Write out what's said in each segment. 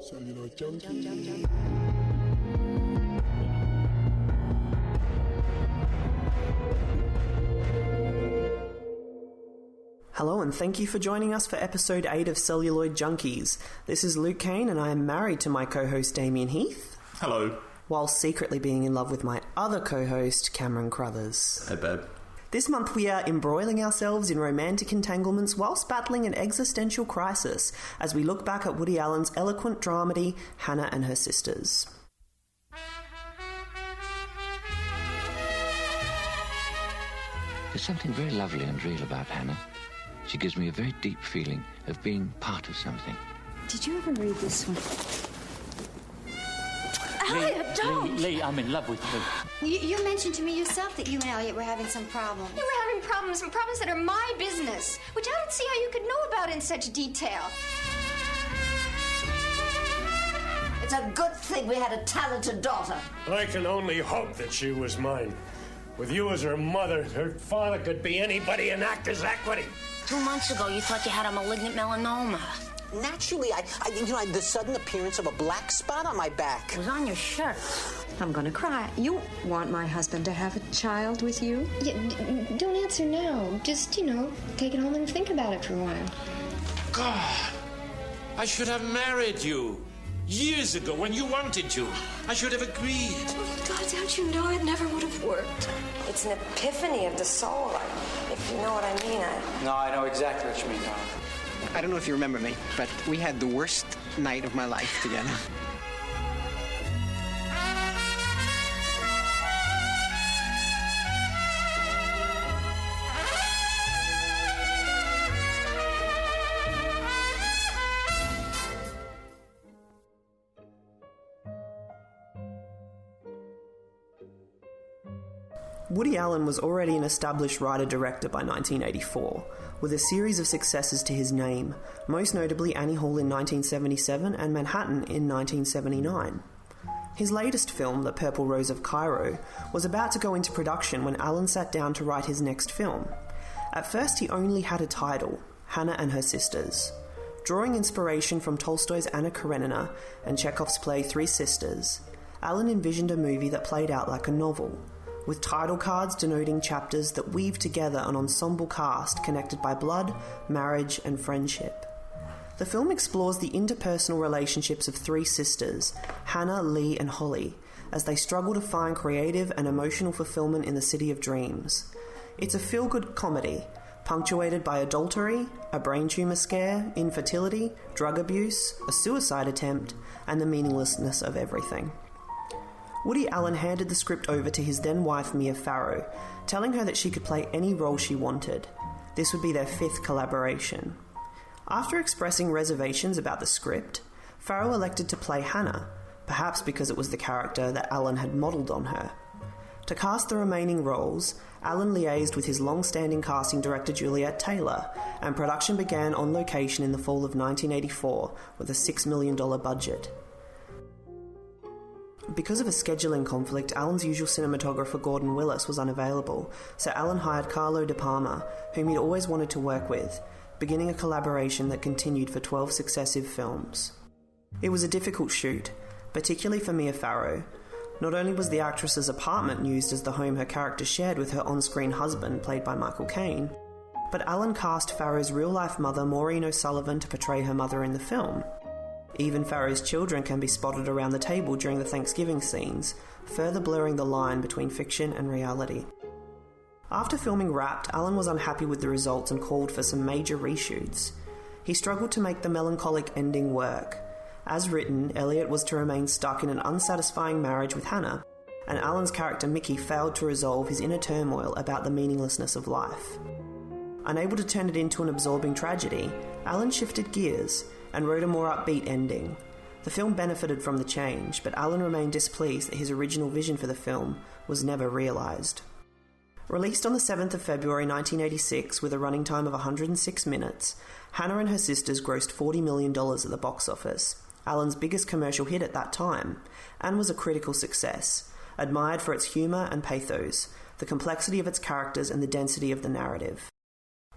Celluloid Junkie. Hello and thank you for joining us for episode 8 of Celluloid Junkies. This is Luke Kane and I am married to my co-host Damien Heath. Hello. While secretly being in love with my other co-host Cameron Crothers. Hey babe. This month we are embroiling ourselves in romantic entanglements whilst battling an existential crisis as we look back at Woody Allen's eloquent dramedy Hannah and Her Sisters. There's something very lovely and real about Hannah. She gives me a very deep feeling of being part of something. Did you ever read this one? Elliot, don't! Lee, I'm in love with you. You mentioned to me yourself that you and Elliot were having some problems. You were having problems, and problems that are my business, which I don't see how you could know about in such detail. It's a good thing we had a talented daughter. I can only hope that she was mine. With you as her mother, her father could be anybody in Actors Equity. 2 months ago, you thought you had a malignant melanoma. Naturally, the sudden appearance of a black spot on my back. It was on your shirt. I'm gonna cry. You want my husband to have a child with you? Yeah, don't answer now. Just, take it home and think about it for a while. God, I should have married you. Years ago, when you wanted to. I should have agreed. Oh, God, don't you know it never would have worked? It's an epiphany of the soul, if you know what I mean. No, I know exactly what you mean, Tom. I don't know if you remember me, but we had the worst night of my life together. Woody Allen was already an established writer-director by 1984, with a series of successes to his name, most notably Annie Hall in 1977 and Manhattan in 1979. His latest film, The Purple Rose of Cairo, was about to go into production when Allen sat down to write his next film. At first he only had a title, Hannah and Her Sisters. Drawing inspiration from Tolstoy's Anna Karenina and Chekhov's play Three Sisters, Allen envisioned a movie that played out like a novel, with title cards denoting chapters that weave together an ensemble cast connected by blood, marriage, and friendship. The film explores the interpersonal relationships of three sisters, Hannah, Lee, and Holly, as they struggle to find creative and emotional fulfillment in the city of dreams. It's a feel-good comedy, punctuated by adultery, a brain tumour scare, infertility, drug abuse, a suicide attempt, and the meaninglessness of everything. Woody Allen handed the script over to his then-wife Mia Farrow, telling her that she could play any role she wanted. This would be their 5th collaboration. After expressing reservations about the script, Farrow elected to play Hannah, perhaps because it was the character that Allen had modelled on her. To cast the remaining roles, Allen liaised with his long-standing casting director Juliet Taylor, and production began on location in the fall of 1984 with a $6 million budget. Because of a scheduling conflict, Allen's usual cinematographer Gordon Willis was unavailable, so Allen hired Carlo De Palma, whom he'd always wanted to work with, beginning a collaboration that continued for 12 successive films. It was a difficult shoot, particularly for Mia Farrow. Not only was the actress's apartment used as the home her character shared with her on-screen husband, played by Michael Caine, but Allen cast Farrow's real-life mother Maureen O'Sullivan to portray her mother in the film. Even Farrow's children can be spotted around the table during the Thanksgiving scenes, further blurring the line between fiction and reality. After filming Wrapped, Allen was unhappy with the results and called for some major reshoots. He struggled to make the melancholic ending work. As written, Elliot was to remain stuck in an unsatisfying marriage with Hannah, and Allen's character Mickey failed to resolve his inner turmoil about the meaninglessness of life. Unable to turn it into an absorbing tragedy, Allen shifted gears and wrote a more upbeat ending. The film benefited from the change, but Allen remained displeased that his original vision for the film was never realised. Released on the 7th of February 1986 with a running time of 106 minutes, Hannah and Her Sisters grossed $40 million at the box office, Allen's biggest commercial hit at that time, and was a critical success, admired for its humour and pathos, the complexity of its characters and the density of the narrative.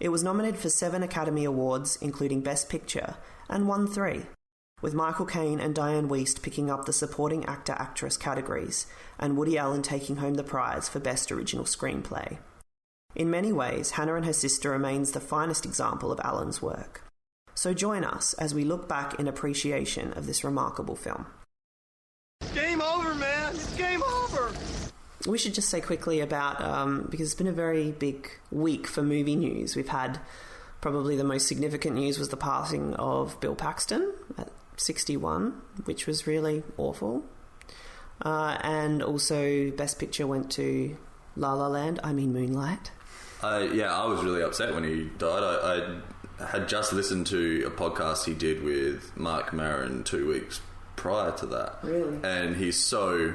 It was nominated for 7 Academy Awards, including Best Picture, and won 3. with Michael Caine and Diane Wiest picking up the supporting actor-actress categories, and Woody Allen taking home the prize for Best Original Screenplay. In many ways, Hannah and Her Sister remains the finest example of Allen's work. So join us as we look back in appreciation of this remarkable film. It's game over, man! It's game over! We should just say quickly about, because it's been a very big week for movie news. We've had probably the most significant news was the passing of Bill Paxton at 61, which was really awful. And also Best Picture went to Moonlight. I was really upset when he died. I had just listened to a podcast he did with Mark Maron 2 weeks prior to that. Really? And he's so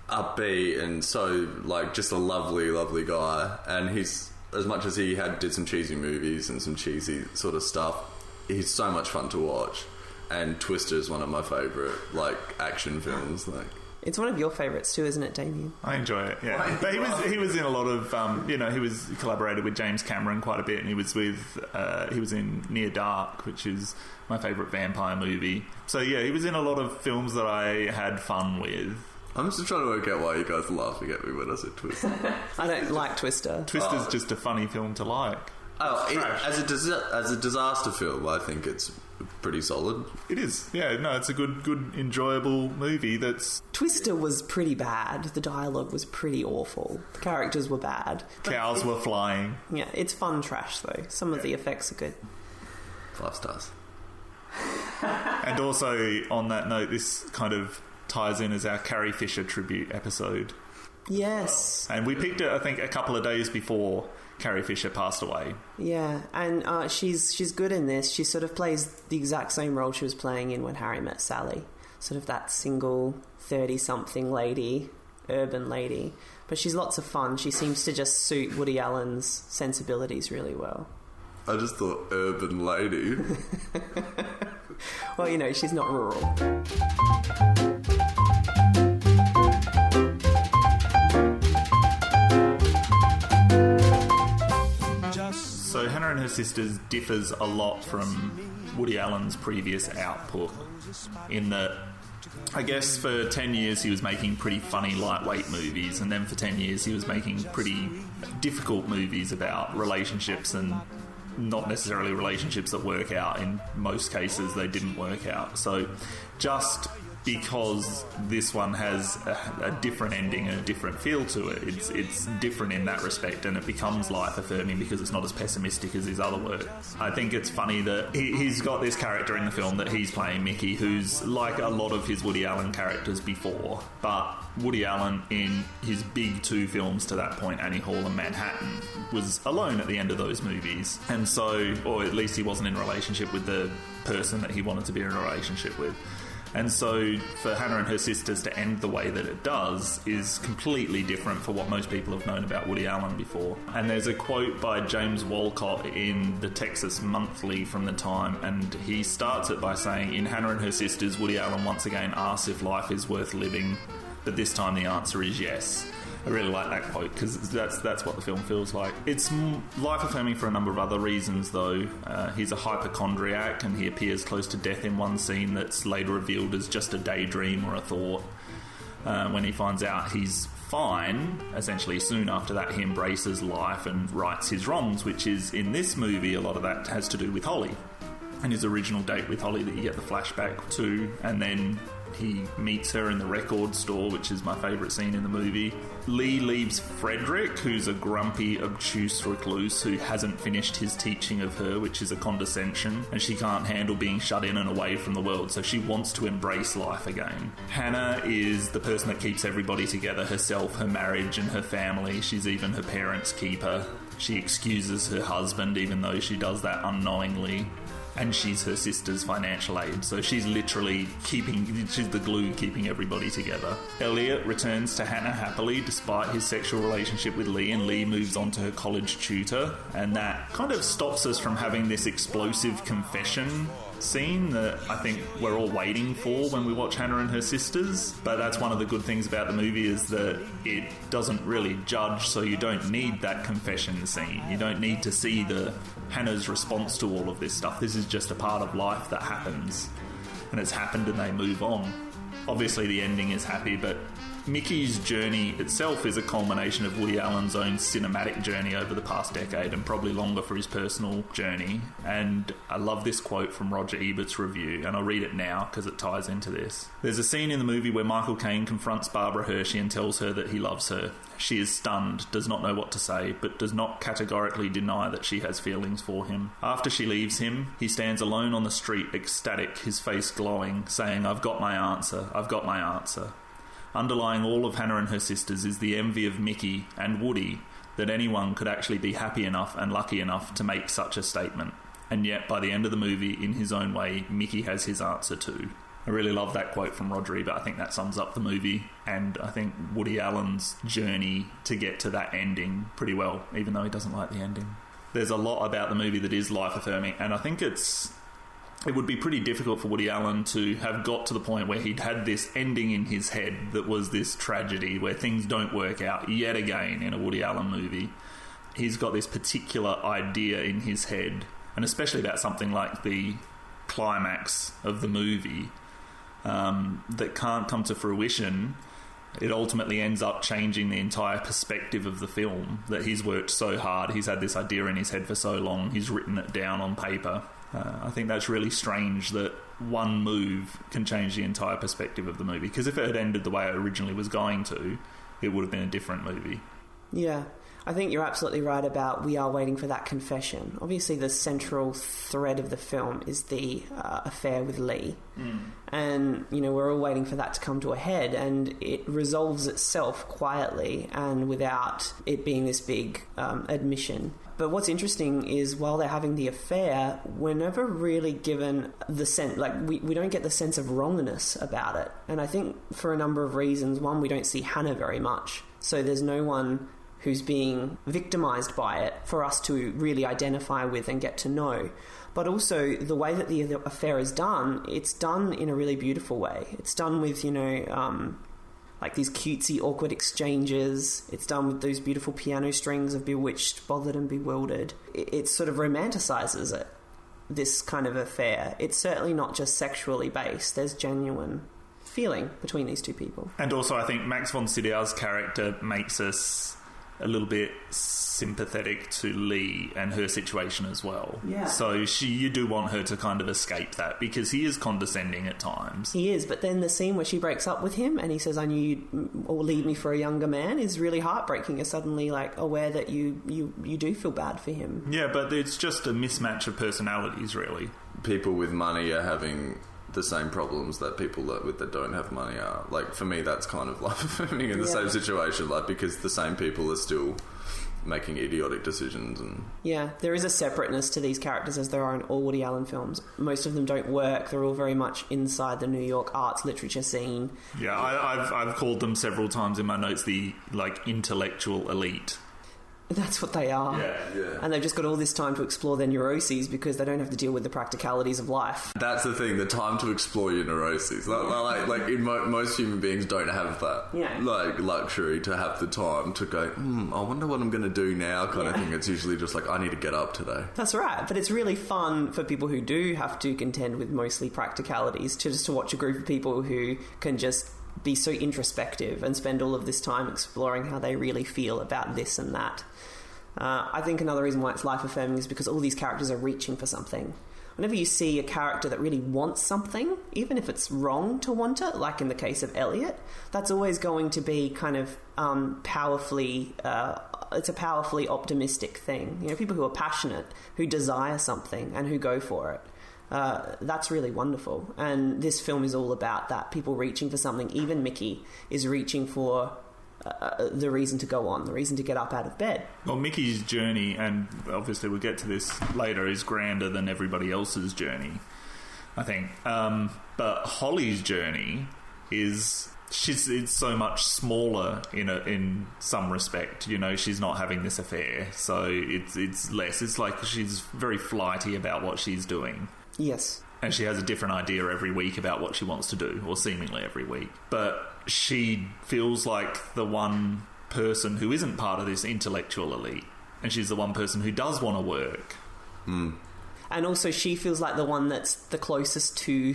upbeat and so, like, just a lovely, lovely guy. And he's, as much as he did some cheesy movies and some cheesy sort of stuff, he's so much fun to watch. And Twister is one of my favourite, like, action films, like... It's one of your favourites too, isn't it, Damien? I enjoy it, yeah. But he was in a lot of, he collaborated with James Cameron quite a bit, and he was in Near Dark, which is my favourite vampire movie. So yeah, he was in a lot of films that I had fun with. I'm just trying to work out why you guys are laughing at me when I said Twister. I don't like Twister. Twister's just a funny film to like. As a disaster film, I think it's pretty solid. It is, yeah. No, it's a good, enjoyable movie. Twister was pretty bad. The dialogue was pretty awful. The characters were bad. Cows were flying. Yeah, it's fun trash though. Some of the effects are good. 5 stars. And also, on that note, this kind of ties in as our Carrie Fisher tribute episode. Yes. And we picked it, I think, a couple of days before Carrie Fisher passed away. Yeah, and she's good in this. She sort of plays the exact same role she was playing in When Harry Met Sally. Sort of that single 30-something lady, urban lady. But she's lots of fun. She seems to just suit Woody Allen's sensibilities really well. I just thought urban lady. Well, she's not rural. So Hannah and Her Sisters differs a lot from Woody Allen's previous output in that, I guess, for 10 years he was making pretty funny, lightweight movies, and then for 10 years he was making pretty difficult movies about relationships, and not necessarily relationships that work out. In most cases they didn't work out. So just because this one has a different ending and a different feel to it, it's different in that respect, and it becomes life-affirming because it's not as pessimistic as his other work. I think it's funny that he's got this character in the film that he's playing, Mickey, who's like a lot of his Woody Allen characters before, but Woody Allen, in his big 2 films to that point, Annie Hall and Manhattan, was alone at the end of those movies, and so, or at least he wasn't in a relationship with the person that he wanted to be in a relationship with. And so for Hannah and Her Sisters to end the way that it does is completely different for what most people have known about Woody Allen before. And there's a quote by James Walcott in the Texas Monthly from the time, and he starts it by saying, "In Hannah and Her Sisters, Woody Allen once again asks if life is worth living, but this time the answer is yes." I really like that quote because that's what the film feels like. It's life-affirming for a number of other reasons, though. He's a hypochondriac, and he appears close to death in one scene that's later revealed as just a daydream or a thought. When he finds out he's fine, essentially soon after that he embraces life and rights his wrongs, which is, in this movie, a lot of that has to do with Holly and his original date with Holly that you get the flashback to, and then he meets her in the record store, which is my favourite scene in the movie. Lee leaves Frederick, who's a grumpy, obtuse recluse who hasn't finished his teaching of her, which is a condescension, and she can't handle being shut in and away from the world, so she wants to embrace life again. Hannah is the person that keeps everybody together, herself, her marriage, and her family. She's even her parents' keeper. She excuses her husband, even though she does that unknowingly. And she's her sister's financial aid, so she's literally she's the glue keeping everybody together. Elliot returns to Hannah happily despite his sexual relationship with Lee, and Lee moves on to her college tutor, and that kind of stops us from having this explosive confession scene that I think we're all waiting for when we watch Hannah and Her Sisters. But that's one of the good things about the movie, is that it doesn't really judge, so you don't need that confession scene. You don't need to see Hannah's response to all of this stuff. This is just a part of life that happens. and it's happened and they move on. Obviously the ending is happy, but Mickey's journey itself is a culmination of Woody Allen's own cinematic journey over the past decade, and probably longer for his personal journey. And I love this quote from Roger Ebert's review, and I'll read it now because it ties into this. There's a scene in the movie where Michael Caine confronts Barbara Hershey and tells her that he loves her. She is stunned, does not know what to say, but does not categorically deny that she has feelings for him. After she leaves him, he stands alone on the street, ecstatic, his face glowing, saying, "I've got my answer, I've got my answer." Underlying all of Hannah and her sisters is the envy of Mickey and Woody that anyone could actually be happy enough and lucky enough to make such a statement. And yet, by the end of the movie, in his own way, Mickey has his answer too. I really love that quote from Roger Ebert. I think that sums up the movie, and I think Woody Allen's journey to get to that ending pretty well, even though he doesn't like the ending. There's a lot about the movie that is life-affirming, and I think it would be pretty difficult for Woody Allen to have got to the point where he'd had this ending in his head that was this tragedy where things don't work out yet again in a Woody Allen movie. He's got this particular idea in his head, and especially about something like the climax of the movie, that can't come to fruition. It ultimately ends up changing the entire perspective of the film, that he's worked so hard, he's had this idea in his head for so long, he's written it down on paper. I think that's really strange that one move can change the entire perspective of the movie, because if it had ended the way it originally was going to, it would have been a different movie. Yeah, I think you're absolutely right about we are waiting for that confession. Obviously the central thread of the film is the affair with Lee. And, you know, we're all waiting for that to come to a head, and it resolves itself quietly and without it being this big admission. But what's interesting is while they're having the affair, we're never really given the sense, like, we don't get the sense of wrongness about it. And I think for a number of reasons. One, we don't see Hannah very much. So there's no one who's being victimised by it for us to really identify with and get to know. But also the way that the affair is done, it's done in a really beautiful way. It's done with, you know, like these cutesy, awkward exchanges. It's done with those beautiful piano strings of Bewitched, Bothered and Bewildered. It sort of romanticizes it, this kind of affair. It's certainly not just sexually based. There's genuine feeling between these two people. And also I think Max von Sydow's character makes us a little bit sympathetic to Lee and her situation as well. Yeah. So you do want her to kind of escape that, because he is condescending at times. He is, but then the scene where she breaks up with him and he says, "I knew you'd leave me for a younger man," is really heartbreaking. You're suddenly like aware that you do feel bad for him. Yeah, but it's just a mismatch of personalities, really. People with money are having the same problems that people that don't have money are. Like, for me, that's kind of life-affirming in the same situation, like, because the same people are still making idiotic decisions. And yeah, there is a separateness to these characters as there are in all Woody Allen films. Most of them don't work. They're all very much inside the New York arts literature scene. Yeah, I've called them several times in my notes the, like, intellectual elite. That's what they are. Yeah. And they've just got all this time to explore their neuroses because they don't have to deal with the practicalities of life. That's the thing, the time to explore your neuroses. Like most human beings don't have that. Yeah. Like, luxury to have the time to go, I wonder what I'm going to do now kind of thing. It's usually just like, I need to get up today. That's right. But it's really fun for people who do have to contend with mostly practicalities to watch a group of people who can just be so introspective and spend all of this time exploring how they really feel about this and that. I think another reason why it's life-affirming is because all these characters are reaching for something. Whenever you see a character that really wants something, even if it's wrong to want it, like in the case of Elliot, that's always going to be kind of powerfully... it's a powerfully optimistic thing. You know, people who are passionate, who desire something and who go for it. That's really wonderful. And this film is all about that. People reaching for something. Even Mickey is reaching for the reason to go on, the reason to get up out of bed. Well, Mickey's journey, and obviously we'll get to this later, is grander than everybody else's journey, I think. But Holly's journey is... it's so much smaller in some respect. You know, she's not having this affair, so it's less. It's like she's very flighty about what she's doing. Yes. And she has a different idea every week about what she wants to do, or seemingly every week. But she feels like the one person who isn't part of this intellectual elite, and she's the one person who does want to work. And also she feels like the one that's the closest to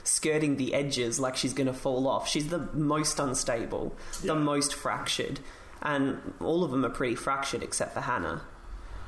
skirting the edges like she's going to fall off. She's the most unstable, the most fractured, and all of them are pretty fractured except for Hannah.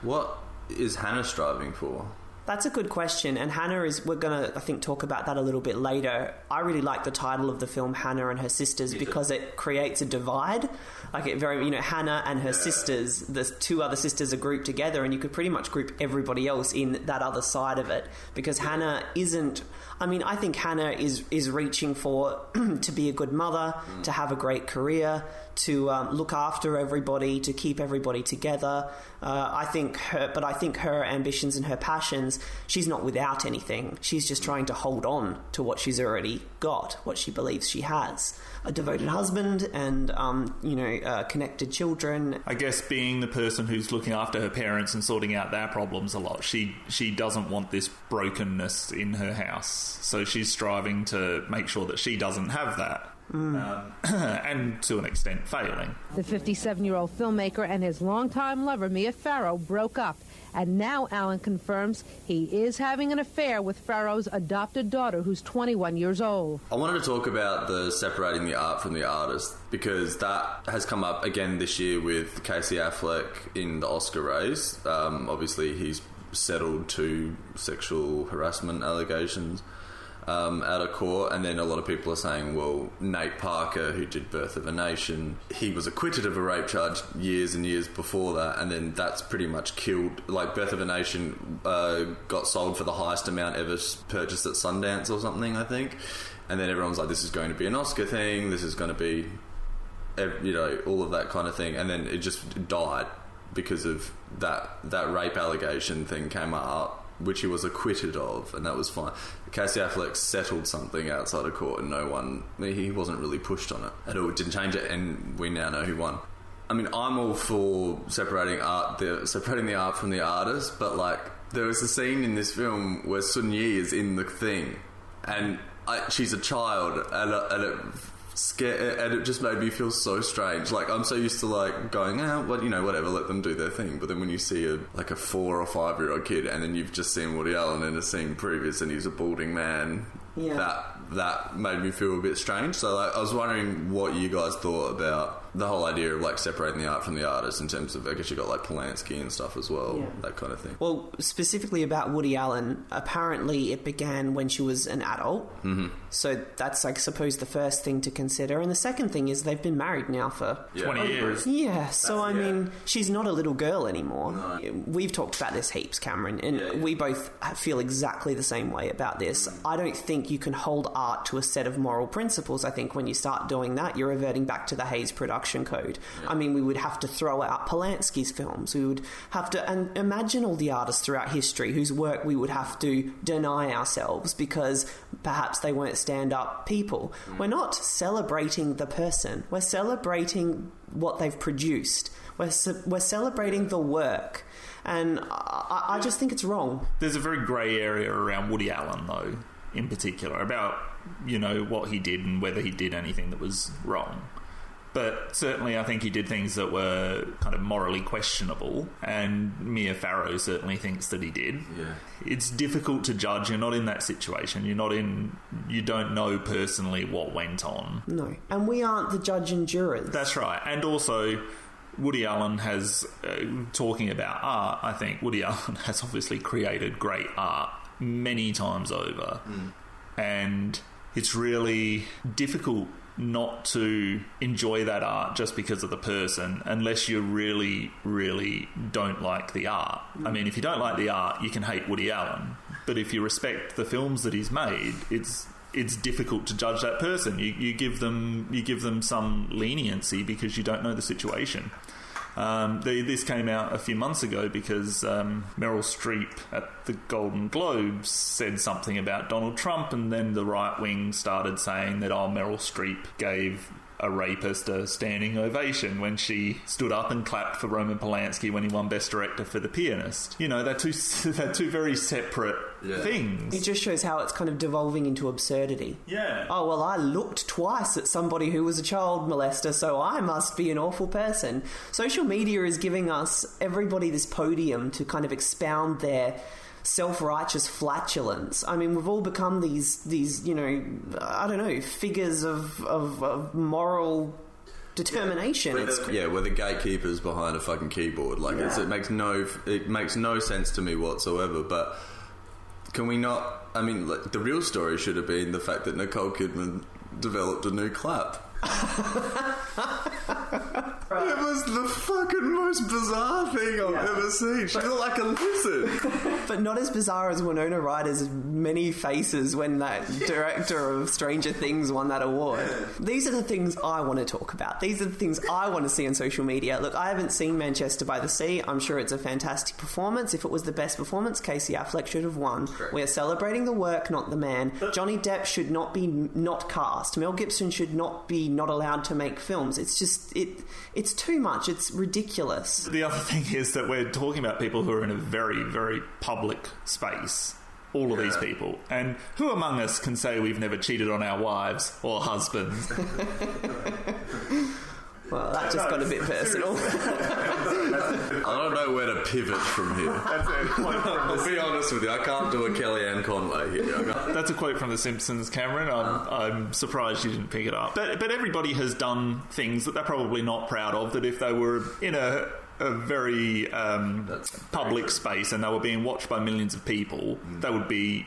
What is Hannah striving for? That's a good question, and Hannah is... We're going to, I think, talk about that a little bit later. I really like the title of the film, Hannah and Her Sisters, because it creates a divide. Like, it very, Hannah and her sisters, the two other sisters are grouped together, and you could pretty much group everybody else in that other side of it, because Hannah isn't... I think Hannah is reaching for to be a good mother, to have a great career, to look after everybody, to keep everybody together. I think her ambitions and her passions, she's not without anything. She's just trying to hold on to what she's already got, what she believes she has. A devoted husband and, connected children. I guess being the person who's looking after her parents and sorting out their problems a lot, she doesn't want this brokenness in her house. So she's striving to make sure that she doesn't have that. And to an extent failing. The 57-year-old filmmaker and his longtime lover Mia Farrow broke up, and now Allen confirms he is having an affair with Farrow's adopted daughter, who's 21 years old. I wanted to talk about the separating the art from the artist, because that has come up again this year with Casey Affleck in the Oscar race. Obviously he's settled 2 sexual harassment allegations out of court, and then a lot of people are saying, well, Nate Parker, who did Birth of a Nation, he was acquitted of a rape charge years and years before that, and then that's pretty much killed. Like, Birth of a Nation got sold for the highest amount ever purchased at Sundance or something, I think, and then everyone was like, this is going to be an Oscar thing, this is going to be, all of that kind of thing, and then it just died because of that rape allegation thing came up, which he was acquitted of, and that was fine. Casey Affleck settled something outside of court, and he wasn't really pushed on it at all. It didn't change it, and we now know who won. I'm all for separating the art from the artist, but there was a scene in this film where Sun Yi is in the thing, and she's a child, and it just made me feel so strange. I'm so used to going, whatever, let them do their thing. But then when you see a 4 or 5 year old kid, and then you've just seen Woody Allen in a scene previous, and he's a balding man, that made me feel a bit strange. So I was wondering what you guys thought about the whole idea of separating the art from the artist, in terms of, I guess you got Polanski and stuff as well, that kind of thing. Well, specifically about Woody Allen, apparently it began when she was an adult. Mm-hmm. So that's, I suppose, the first thing to consider. And the second thing is they've been married now for 20 years. Yeah, so she's not a little girl anymore. No. We've talked about this heaps, Cameron, and we both feel exactly the same way about this. I don't think you can hold art to a set of moral principles. I think when you start doing that, you're reverting back to the Hays Production Code. Yeah. We would have to throw out Polanski's films. We would have to... And imagine all the artists throughout history whose work we would have to deny ourselves because perhaps they weren't stand-up people. We're not celebrating the person. We're celebrating what they've produced. We're celebrating the work. And I just think it's wrong. There's a very grey area around Woody Allen, though, in particular, about, what he did and whether he did anything that was wrong. But certainly I think he did things that were kind of morally questionable, and Mia Farrow certainly thinks that he did. Yeah. It's difficult to judge. You're not in that situation. You don't know personally what went on. No. And we aren't the judge and jurors. That's right. And also, Woody Allen has, talking about art, I think Woody Allen has obviously created great art many times over. Mm. And it's really difficult not to enjoy that art just because of the person, unless you really, really don't like the art. If you don't like the art, you can hate Woody Allen. But if you respect the films that he's made, it's difficult to judge that person. You give them some leniency because you don't know the situation. This came out a few months ago because Meryl Streep at the Golden Globes said something about Donald Trump, and then the right wing started saying that Meryl Streep gave a rapist a standing ovation when she stood up and clapped for Roman Polanski when he won Best Director for The Pianist. They're two very separate things. It just shows how it's kind of devolving into absurdity. Yeah. Oh, well, I looked twice at somebody who was a child molester, so I must be an awful person. Social media is giving us, everybody, this podium to kind of expound their self-righteous flatulence. I mean, we've all become these I don't know, figures of moral determination. We're the gatekeepers behind a fucking keyboard. It makes no sense to me whatsoever. But can we not? I mean, the real story should have been the fact that Nicole Kidman developed a new clap. It was the fucking most bizarre thing I've ever seen. She looked like a lizard. But not as bizarre as Winona Ryder's many faces when that director of Stranger Things won that award. These are the things I want to talk about. These are the things I want to see on social media. Look, I haven't seen Manchester by the Sea. I'm sure it's a fantastic performance. If it was the best performance, Casey Affleck should have won. Correct. We are celebrating the work, not the man. Johnny Depp should not be not cast. Mel Gibson should not be not allowed to make films. It's just... It's too much. It's ridiculous. The other thing is that we're talking about people who are in a very, very public space. All of these people. And who among us can say we've never cheated on our wives or husbands? Well, that just got a bit personal. I don't know where to pivot from here. I'll be honest with you, I can't do a Kellyanne Conway here. That's a quote from The Simpsons, Cameron. I'm surprised you didn't pick it up. But everybody has done things that they're probably not proud of, that if they were in a very public space and they were being watched by millions of people, they would be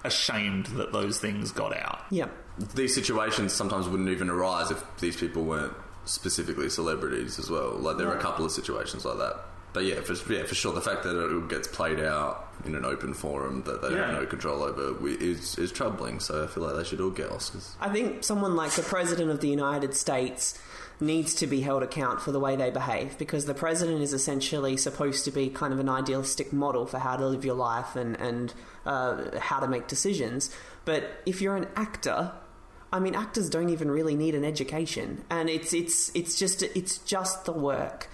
ashamed that those things got out. Yeah. These situations sometimes wouldn't even arise if these people weren't specifically celebrities as well. Like, there are a couple of situations like that. But for sure, the fact that it gets played out in an open forum that they have no control over is troubling. So I feel like they should all get Oscars. I think someone like the President of the United States needs to be held account for the way they behave, because the President is essentially supposed to be kind of an idealistic model for how to live your life and how to make decisions. But if you're an actor... I mean, actors don't even really need an education, and it's just the work.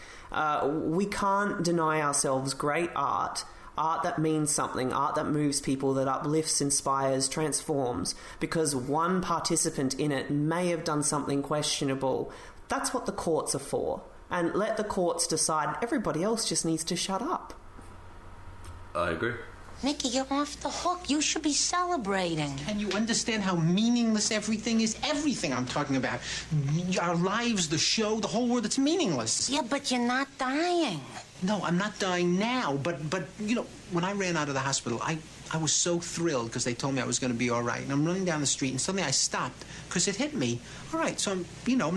We can't deny ourselves great art that means something, art that moves people, that uplifts, inspires, transforms, because one participant in it may have done something questionable. That's what the courts are for, and let the courts decide. Everybody else just needs to shut up. I agree. Mickey, you're off the hook. You should be celebrating. Can you understand how meaningless everything is? Everything I'm talking about. Our lives, the show, the whole world, it's meaningless. Yeah, but you're not dying. No, I'm not dying now, but when I ran out of the hospital, I was so thrilled because they told me I was going to be all right. And I'm running down the street, and suddenly I stopped because it hit me. All right, so I'm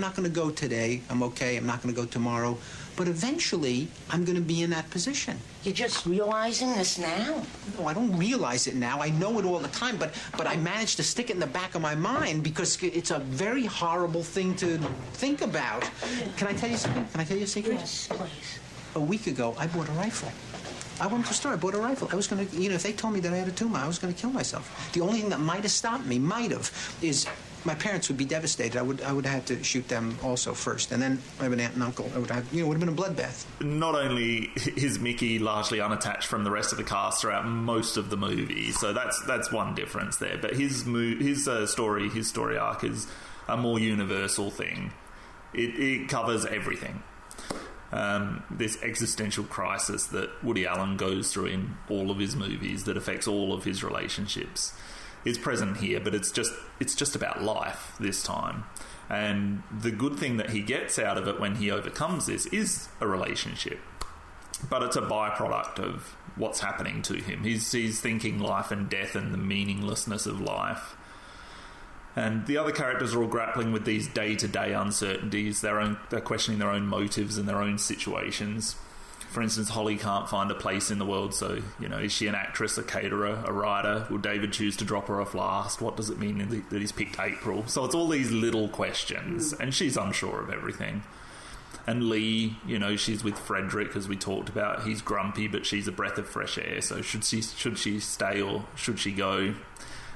not going to go today. I'm okay. I'm not going to go tomorrow. But eventually, I'm going to be in that position. You're just realizing this now? No, I don't realize it now. I know it all the time, but I managed to stick it in the back of my mind because it's a very horrible thing to think about. Can I tell you something? Can I tell you a secret? Yes, please. A week ago, I bought a rifle. I went to the store, I bought a rifle. I was going to, if they told me that I had a tumor, I was going to kill myself. The only thing that might have stopped me, is my parents would be devastated. I would have had to shoot them also first. And then I have an aunt and uncle. It would have been a bloodbath. Not only is Mickey largely unattached from the rest of the cast throughout most of the movie, so that's one difference there. But his story arc is a more universal thing. It covers everything. This existential crisis that Woody Allen goes through in all of his movies that affects all of his relationships is present here, but it's just about life this time. And the good thing that he gets out of it when he overcomes this is a relationship, but it's a byproduct of what's happening to him. He's thinking life and death and the meaninglessness of life. And the other characters are all grappling with these day-to-day uncertainties. They're questioning their own motives and their own situations. For instance, Holly can't find a place in the world, so, is she an actress, a caterer, a writer? Will David choose to drop her off last? What does it mean that he's picked April? So it's all these little questions, and she's unsure of everything. And Lee, she's with Frederick, as we talked about. He's grumpy, but she's a breath of fresh air, so should she stay or should she go?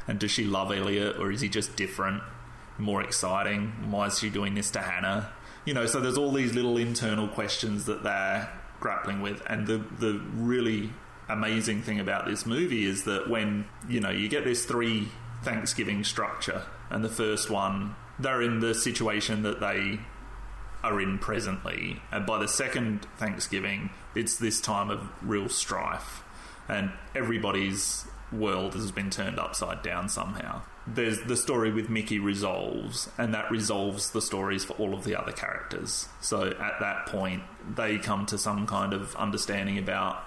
And does she love Elliot, or is he just different, more exciting? Why is she doing this to Hannah? So there's all these little internal questions that they're grappling with. And the really amazing thing about this movie is that when, you get this 3 Thanksgiving structure, and the first one, they're in the situation that they are in presently. And by the second Thanksgiving, it's this time of real strife. and everybody's world has been turned upside down somehow. There's the story with Mickey resolves, and that resolves the stories for all of the other characters. So at that point, they come to some kind of understanding about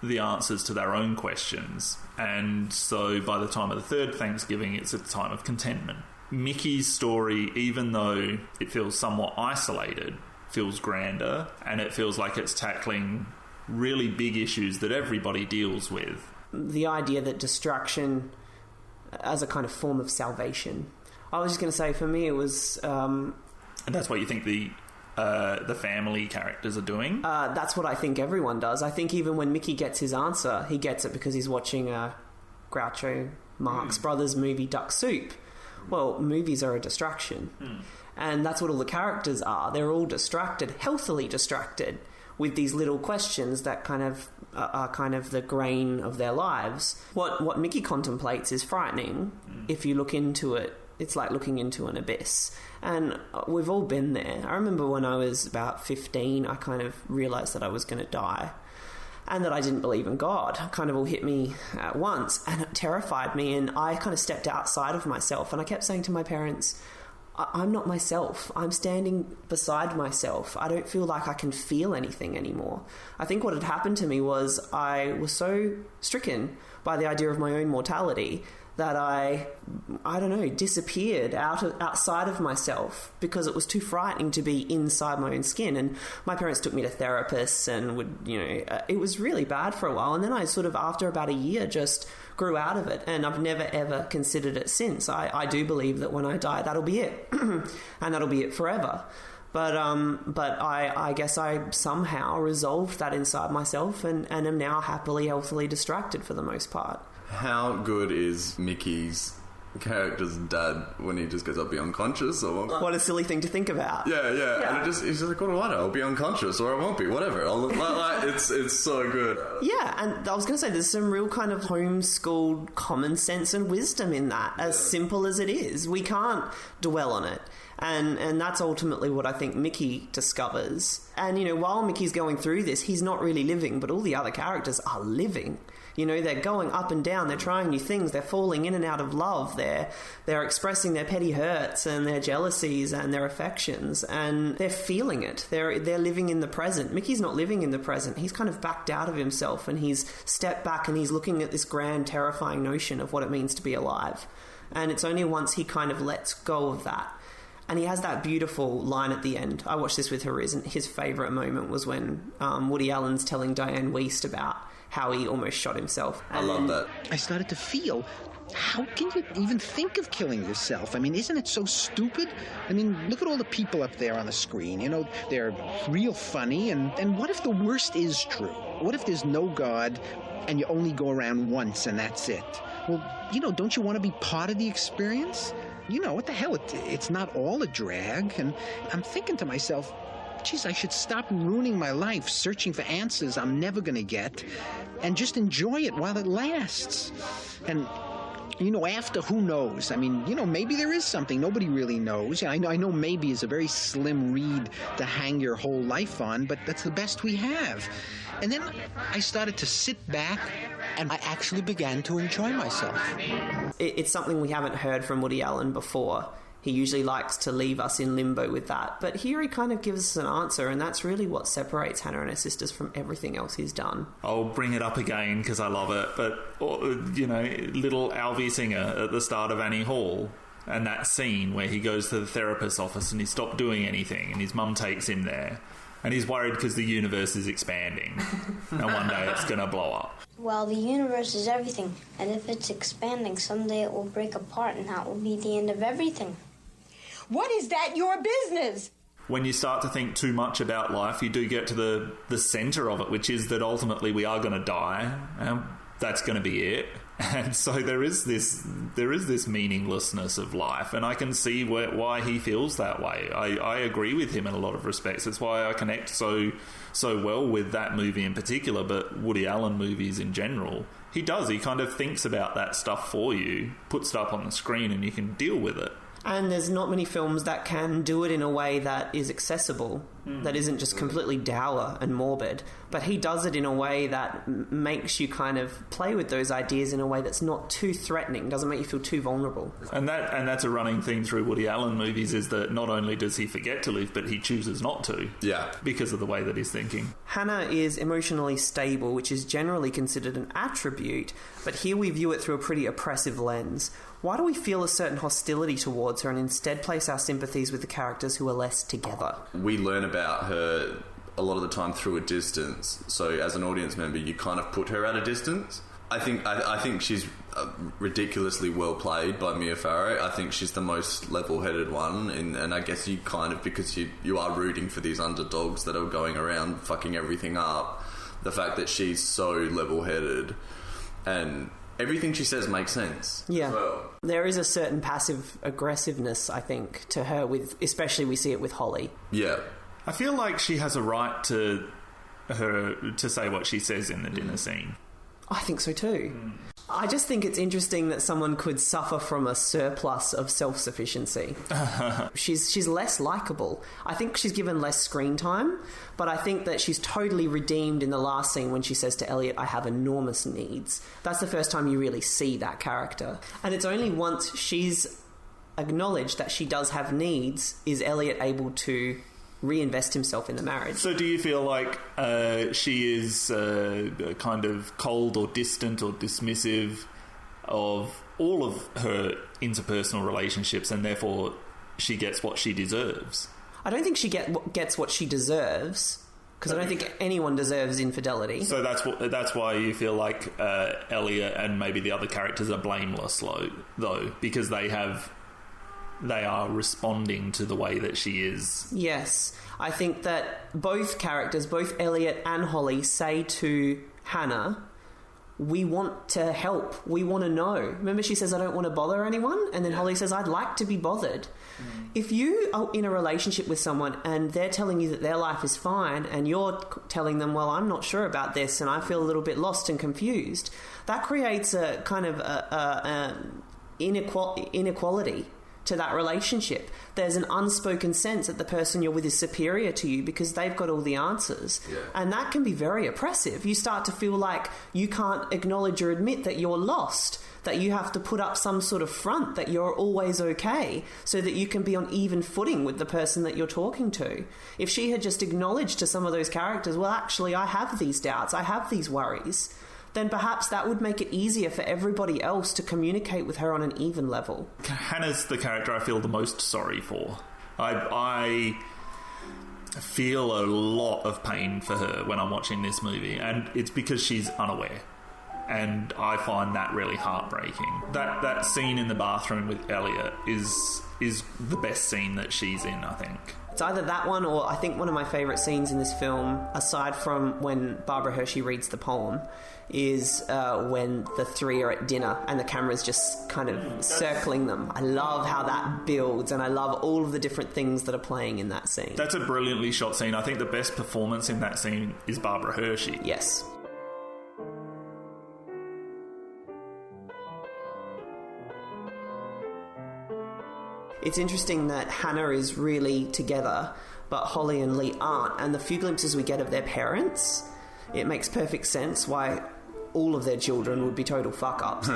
the answers to their own questions. And so by the time of the third Thanksgiving, it's a time of contentment. Mickey's story, even though it feels somewhat isolated, feels grander, and it feels like it's tackling really big issues that everybody deals with. The idea that distraction as a kind of form of salvation. I was just going to say, for me, it was... and that's what you think the family characters are doing? That's what I think everyone does. I think even when Mickey gets his answer, he gets it because he's watching Groucho Marx Brothers movie Duck Soup. Well, movies are a distraction. And that's what all the characters are. They're all distracted, healthily distracted, with these little questions that kind of are kind of the grain of their lives. What Mickey contemplates is frightening. If you look into it, it's like looking into an abyss. And we've all been there. I remember when I was about 15, I kind of realised that I was going to die and that I didn't believe in God. It kind of all hit me at once, and it terrified me, and I kind of stepped outside of myself, and I kept saying to my parents, I'm not myself. I'm standing beside myself. I don't feel like I can feel anything anymore. I think what had happened to me was I was so stricken by the idea of my own mortality that I don't know, disappeared outside of myself because it was too frightening to be inside my own skin. And my parents took me to therapists and would, it was really bad for a while. And then I sort of, after about a year, just grew out of it, and I've never ever considered it since. I do believe that when I die, that'll be it, and that'll be it forever. But I guess I somehow resolved that inside myself, and am now happily, healthily distracted for the most part. How good is Mickey's character's dad when he just goes, I'll be unconscious? Or what a silly thing to think about. Yeah. And he's like, what do I know? I'll be unconscious, or I won't be, whatever. It's so good. Yeah, and I was going to say, there's some real kind of homeschooled common sense and wisdom in that, as simple as it is. We can't dwell on it. And that's ultimately what I think Mickey discovers. And, while Mickey's going through this, he's not really living, but all the other characters are living. They're going up and down, they're trying new things, they're falling in and out of love, they're expressing their petty hurts and their jealousies and their affections, and they're feeling it. They're living in the present. Mickey's not living in the present. He's kind of backed out of himself, and he's stepped back, and he's looking at this grand, terrifying notion of what it means to be alive. And it's only once he kind of lets go of that. And he has that beautiful line at the end. I watched this with Horizon. His favourite moment was when Woody Allen's telling Diane Wiest about how he almost shot himself. I love that. I started to feel, how can you even think of killing yourself? I mean, isn't it so stupid? I mean, look at all the people up there on the screen. They're real funny. And what if the worst is true? What if there's no God and you only go around once and that's it? Well, don't you want to be part of the experience? What the hell? It's not all a drag. And I'm thinking to myself, geez, I should stop ruining my life searching for answers I'm never going to get and just enjoy it while it lasts. And, after, who knows? I mean, maybe there is something. Nobody really knows. I know maybe is a very slim reed to hang your whole life on, but that's the best we have. And then I started to sit back, and I actually began to enjoy myself. It's something we haven't heard from Woody Allen before. He usually likes to leave us in limbo with that. But here he kind of gives us an answer, and that's really what separates Hannah and Her Sisters from everything else he's done. I'll bring it up again because I love it. But, little Alvy Singer at the start of Annie Hall, and that scene where he goes to the therapist's office and he stopped doing anything, and his mum takes him there. And he's worried because the universe is expanding, and one day it's going to blow up. Well, the universe is everything, and if it's expanding, someday it will break apart, and that will be the end of everything. What is that your business? When you start to think too much about life, you do get to the centre of it, which is that ultimately we are going to die, and that's going to be it. And so there is this meaninglessness of life, and I can see why he feels that way. I agree with him in a lot of respects. That's why I connect so well with that movie in particular, but Woody Allen movies in general. He kind of thinks about that stuff for you, puts it up on the screen, and you can deal with it. And there's not many films that can do it in a way that is accessible. that isn't just completely dour and morbid, but he does it in a way that makes you kind of play with those ideas in a way that's not too threatening, doesn't make you feel too vulnerable. And that's a running theme through Woody Allen movies, is that not only does he forget to live, but he chooses not to. Yeah. Because of the way that he's thinking. Hannah is emotionally stable, which is generally considered an attribute, but here we view it through a pretty oppressive lens. Why do we feel a certain hostility towards her and instead place our sympathies with the characters who are less together? We learn about her a lot of the time through a distance, so as an audience member you kind of put her at a distance. I think she's ridiculously well played by Mia Farrow. I think she's the most level-headed one, and I guess you kind of, because you are rooting for these underdogs that are going around fucking everything up, the fact that she's so level-headed and everything she says makes sense. Yeah. As well. There is a certain passive aggressiveness, I think, to her, especially we see it with Holly. Yeah. I feel like she has a right to say what she says in the dinner scene. I think so too. I just think it's interesting that someone could suffer from a surplus of self-sufficiency. She's less likeable. I think she's given less screen time, but I think that she's totally redeemed in the last scene when she says to Elliot, I have enormous needs. That's the first time you really see that character. And it's only once she's acknowledged that she does have needs is Elliot able to reinvest himself in the marriage. So do you feel like she is kind of cold or distant or dismissive of all of her interpersonal relationships, and therefore she gets what she deserves? I don't think she gets what she deserves, because I don't think anyone deserves infidelity. So that's why you feel like Elliot and maybe the other characters are blameless, though, because they are responding to the way that she is. Yes. I think that both characters, both Elliot and Holly, say to Hannah, we want to help. We want to know. Remember she says, I don't want to bother anyone? And then Holly says, I'd like to be bothered. If you are in a relationship with someone and they're telling you that their life is fine and you're telling them, well, I'm not sure about this and I feel a little bit lost and confused, that creates a kind of inequality to that relationship. There's an unspoken sense that the person you're with is superior to you because they've got all the answers. Yeah. And that can be very oppressive. You start to feel like you can't acknowledge or admit that you're lost, that you have to put up some sort of front that you're always okay so that you can be on even footing with the person that you're talking to. If she had just acknowledged to some of those characters, well, actually, I have these doubts, I have these worries, then perhaps that would make it easier for everybody else to communicate with her on an even level. Hannah's the character I feel the most sorry for. I feel a lot of pain for her when I'm watching this movie, and it's because she's unaware. And I find that really heartbreaking. That scene in the bathroom with Elliot is the best scene that she's in, I think. It's either that one or I think one of my favourite scenes in this film, aside from when Barbara Hershey reads the poem, is when the three are at dinner and the camera's just kind of circling them. I love how that builds, and I love all of the different things that are playing in that scene. That's a brilliantly shot scene. I think the best performance in that scene is Barbara Hershey. Yes. It's interesting that Hannah is really together, but Holly and Lee aren't, and the few glimpses we get of their parents, it makes perfect sense why all of their children would be total fuck-ups.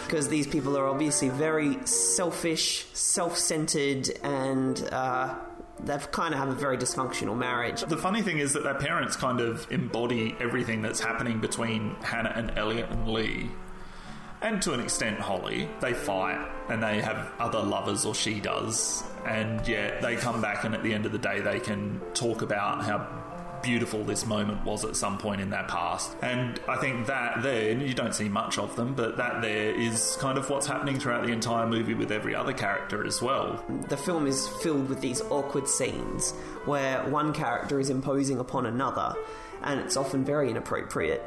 Because these people are obviously very selfish, self-centered, and they kind of have a very dysfunctional marriage. The funny thing is that their parents kind of embody everything that's happening between Hannah and Elliot and Lee. And to an extent, Holly. They fight and they have other lovers, or she does. And yet they come back, and at the end of the day they can talk about how beautiful this moment was at some point in their past. And I think that there, you don't see much of them, but that there is kind of what's happening throughout the entire movie with every other character as well. The film is filled with these awkward scenes where one character is imposing upon another, and it's often very inappropriate.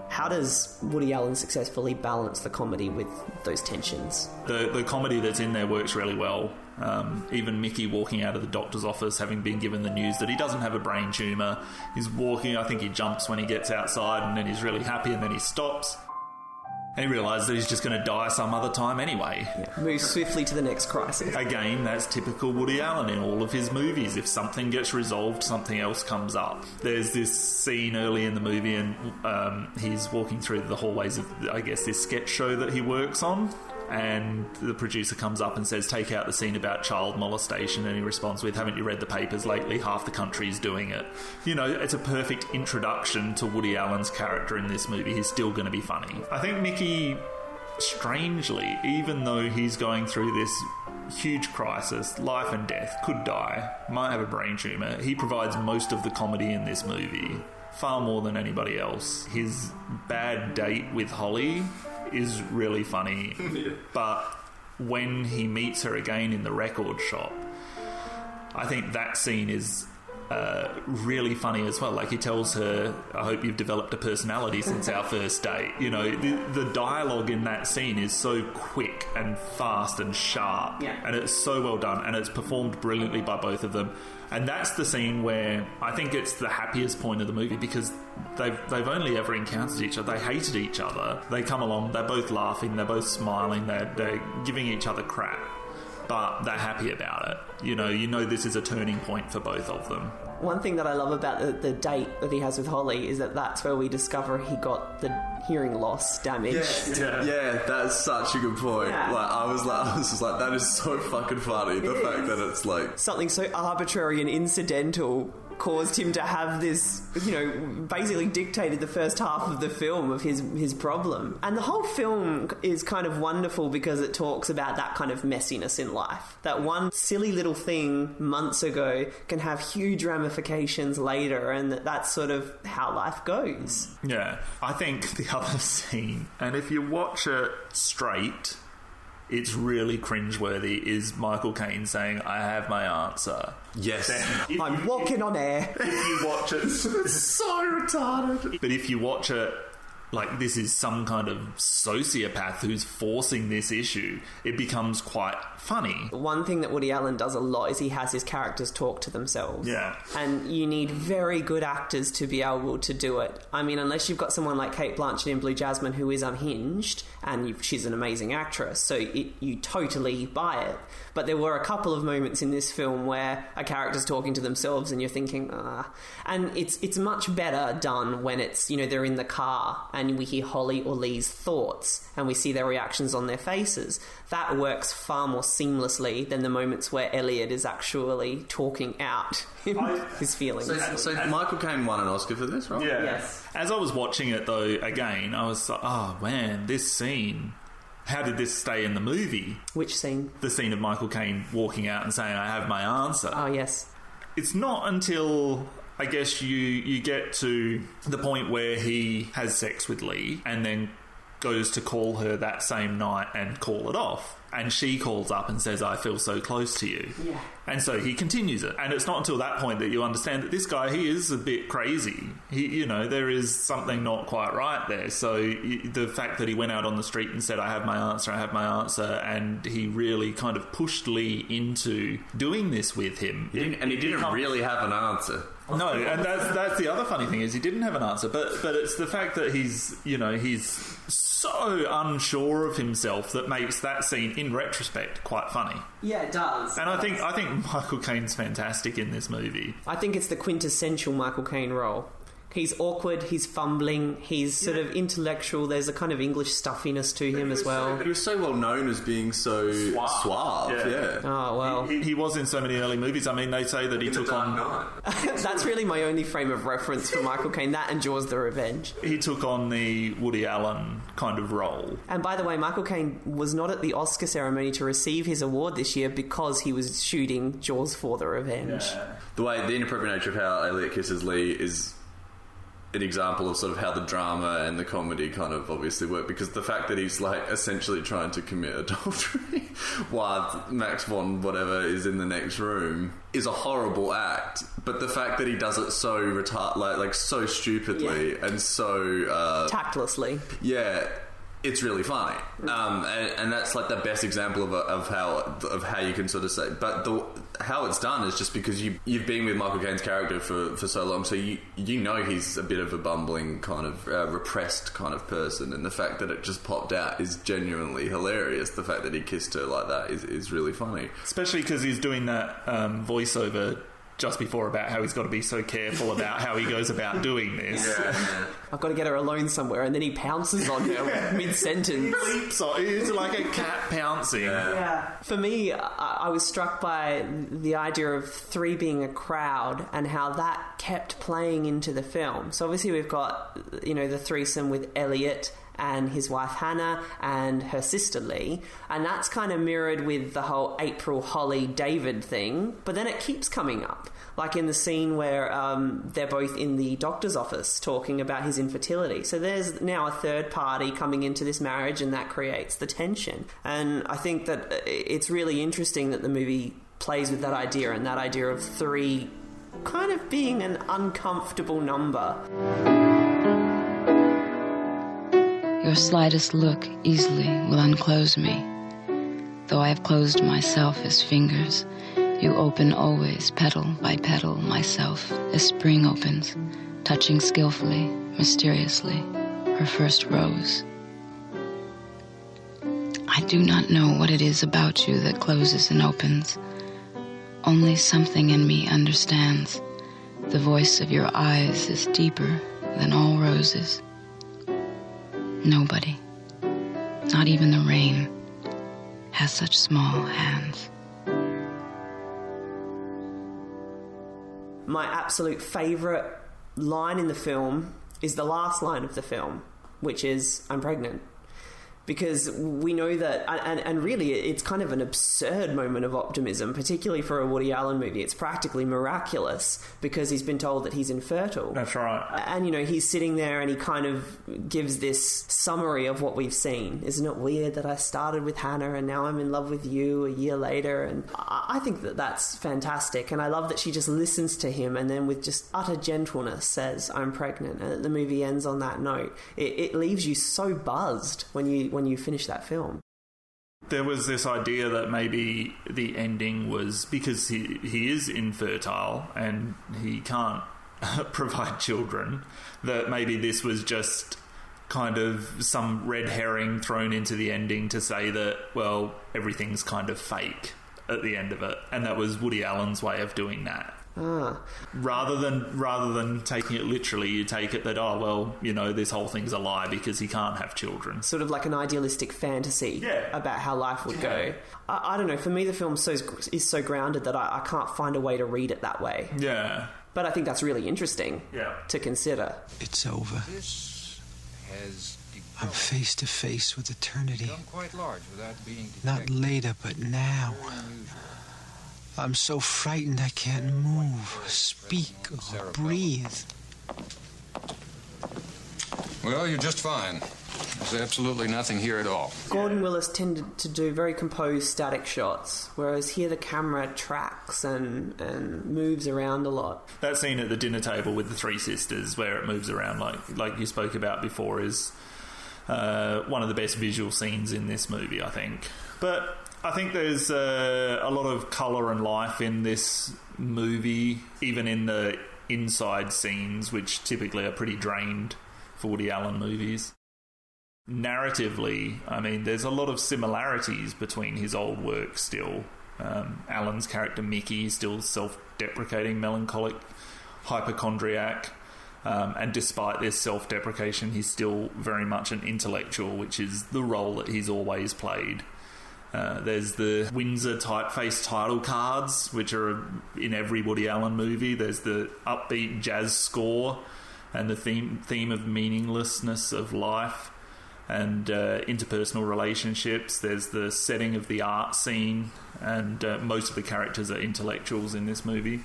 How does Woody Allen successfully balance the comedy with those tensions? The comedy that's in there works really well. Even Mickey walking out of the doctor's office, having been given the news that he doesn't have a brain tumour. He's walking, I think he jumps when he gets outside, and then he's really happy, and then he stops. And he realises that he's just going to die some other time anyway. Yeah, move swiftly to the next crisis. Again, that's typical Woody Allen in all of his movies. If something gets resolved, something else comes up. There's this scene early in the movie and he's walking through the hallways of, I guess, this sketch show that he works on. And the producer comes up and says, take out the scene about child molestation, and he responds with, haven't you read the papers lately? Half the country's doing it. You know, it's a perfect introduction to Woody Allen's character in this movie. He's still going to be funny. I think Mickey, strangely, even though he's going through this huge crisis, life and death, could die, might have a brain tumour, he provides most of the comedy in this movie, far more than anybody else. His bad date with Holly is really funny, but when he meets her again in the record shop, I think that scene is really funny as well. Like, he tells her, I hope you've developed a personality since our first date. You know, the dialogue in that scene is so quick and fast and sharp, and it's so well done, and it's performed brilliantly by both of them. And that's the scene where I think it's the happiest point of the movie, because they've only ever encountered each other. They hated each other. They come along, they're both laughing, they're both smiling, they're giving each other crap, but they're happy about it. You know this is a turning point for both of them. One thing that I love about the date that he has with Holly is that that's where we discover he got the hearing loss damage. Yeah, that's such a good point. Yeah. Like, I was just like, that is so fucking funny. The fact that it's like something so arbitrary and incidental caused him to have this, basically dictated the first half of the film of his problem. And the whole film is kind of wonderful because it talks about that kind of messiness in life. That one silly little thing months ago can have huge ramifications later, and that's sort of how life goes. Yeah, I think the other scene, and if you watch it straight, it's really cringeworthy, is Michael Caine saying, I have my answer. Yes. I'm walking on air. If you watch it... so retarded. But if you watch it like this is some kind of sociopath who's forcing this issue, it becomes quite funny. One thing that Woody Allen does a lot is he has his characters talk to themselves. Yeah. And you need very good actors to be able to do it. I mean, unless you've got someone like Cate Blanchett in Blue Jasmine who is unhinged, and she's an amazing actress, so you totally buy it. But there were a couple of moments in this film where a character's talking to themselves and you're thinking, And it's much better done when it's, they're in the car and we hear Holly or Lee's thoughts and we see their reactions on their faces. That works far more seamlessly than the moments where Elliot is actually talking out his feelings. So Michael Caine won an Oscar for this, right? Yeah. Yes. As I was watching it, though, again, I was like, oh, man, this scene... How did this stay in the movie? Which scene? The scene of Michael Caine walking out and saying, I have my answer. Oh, yes. It's not until, I guess, you get to the point where he has sex with Lee and then goes to call her that same night and call it off. And she calls up and says, I feel so close to you. Yeah. And so he continues it. And it's not until that point that you understand that this guy, he is a bit crazy. There is something not quite right there. So the fact that he went out on the street and said, I have my answer, and he really kind of pushed Lee into doing this with him. He didn't really have an answer. No, and that's the other funny thing is he didn't have an answer, but it's the fact that he's so unsure of himself that makes that scene, in retrospect, quite funny. Yeah, it does. And I think Michael Caine's fantastic in this movie. I think it's the quintessential Michael Caine role. He's awkward, he's fumbling, he's sort of intellectual, there's a kind of English stuffiness to him as well. He was so well known as being so suave. Yeah. Oh, well. He was in so many early movies. I mean, they say that he took on... That's really my only frame of reference for Michael Caine, that and Jaws the Revenge. He took on the Woody Allen kind of role. And by the way, Michael Caine was not at the Oscar ceremony to receive his award this year because he was shooting Jaws for the Revenge. Yeah. The inappropriate nature of how Elliot kisses Lee is an example of sort of how the drama and the comedy kind of obviously work, because the fact that he's like essentially trying to commit adultery while Max von whatever is in the next room is a horrible act, but the fact that he does it so like so stupidly and so tactlessly, it's really funny, and that's like the best example of how you can sort of say. But how it's done is just because you've been with Michael Caine's character for so long, so you know he's a bit of a bumbling kind of repressed kind of person, and the fact that it just popped out is genuinely hilarious. The fact that he kissed her like that is really funny, especially because he's doing that voiceover just before about how he's got to be so careful about how he goes about doing this. Yeah. I've got to get her alone somewhere, and then he pounces on her mid-sentence. He leaps on. It's like a cat pouncing. Yeah. For me, I was struck by the idea of three being a crowd and how that kept playing into the film. So obviously we've got, the threesome with Elliot and his wife Hannah and her sister Lee, and that's kind of mirrored with the whole April, Holly, David thing, but then it keeps coming up, like in the scene where they're both in the doctor's office talking about his infertility. So there's now a third party coming into this marriage, and that creates the tension. And I think that it's really interesting that the movie plays with that idea, and that idea of three kind of being an uncomfortable number. Your slightest look easily will unclose me. Though I have closed myself as fingers, you open always, petal by petal, myself, as spring opens, touching skillfully, mysteriously, her first rose. I do not know what it is about you that closes and opens. Only something in me understands. The voice of your eyes is deeper than all roses. Nobody, not even the rain, has such small hands. My absolute favourite line in the film is the last line of the film, which is, "I'm pregnant." Because we know that, and really it's kind of an absurd moment of optimism, particularly for a Woody Allen movie. It's practically miraculous because he's been told that he's infertile. That's right. And, he's sitting there and he kind of gives this summary of what we've seen. Isn't it weird that I started with Hannah and now I'm in love with you a year later? And I think that that's fantastic. And I love that she just listens to him and then with just utter gentleness says, "I'm pregnant." And the movie ends on that note. It leaves you so buzzed when you finish that film. There was this idea that maybe the ending was because he is infertile and he can't provide children, that maybe this was just kind of some red herring thrown into the ending to say that, well, everything's kind of fake at the end of it, and that was Woody Allen's way of doing that. Rather than taking it literally, you take it that, oh, well, this whole thing's a lie because he can't have children. Sort of like an idealistic fantasy about how life would go. I don't know, for me the film is so grounded that I can't find a way to read it that way. Yeah. But I think that's really interesting to consider. It's over. I'm face to face with eternity. Quite large without being detected. Not later, but now. I'm so frightened I can't move, speak, or breathe. Well, you're just fine. There's absolutely nothing here at all. Gordon Willis tended to do very composed static shots, whereas here the camera tracks and moves around a lot. That scene at the dinner table with the three sisters where it moves around like you spoke about before is one of the best visual scenes in this movie, I think. But I think there's a lot of colour and life in this movie, even in the inside scenes, which typically are pretty drained for Woody Allen movies. Narratively, I mean, there's a lot of similarities between his old work still. Allen's character Mickey is still self-deprecating, melancholic, hypochondriac, and despite this self-deprecation, he's still very much an intellectual, which is the role that he's always played. There's the Windsor typeface title cards, which are in every Woody Allen movie. There's the upbeat jazz score and the theme of meaninglessness of life and interpersonal relationships. There's the setting of the art scene, and most of the characters are intellectuals in this movie.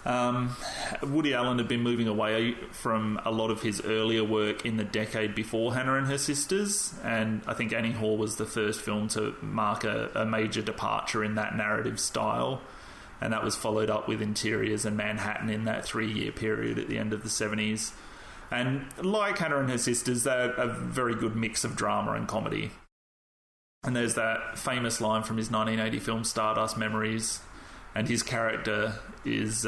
Woody Allen had been moving away from a lot of his earlier work in the decade before Hannah and Her Sisters, and I think Annie Hall was the first film to mark a major departure in that narrative style, and that was followed up with Interiors and Manhattan in that 3-year period at the end of the 70s. And like Hannah and Her Sisters, they're a very good mix of drama and comedy. And there's that famous line from his 1980 film Stardust Memories, and his character is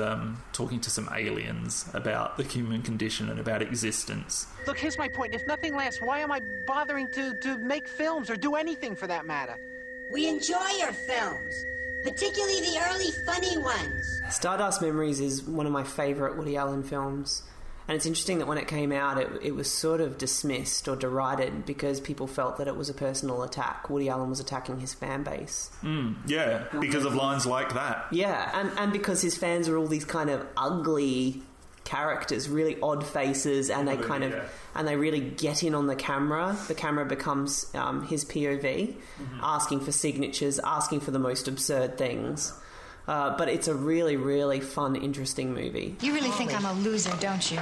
talking to some aliens about the human condition and about existence. Look, here's my point. If nothing lasts, why am I bothering to make films or do anything for that matter? We enjoy your films, particularly the early funny ones. Stardust Memories is one of my favourite Woody Allen films. And it's interesting that when it came out, it was sort of dismissed or derided because people felt that it was a personal attack. Woody Allen was attacking his fan base. Yeah, because of lines like that. Yeah, and because his fans are all these kind of ugly characters, really odd faces, and they kind of... And they really get in on the camera. The camera becomes his POV, asking for signatures, asking for the most absurd things. But it's a really, really fun, interesting movie. You really think I'm a loser, don't you?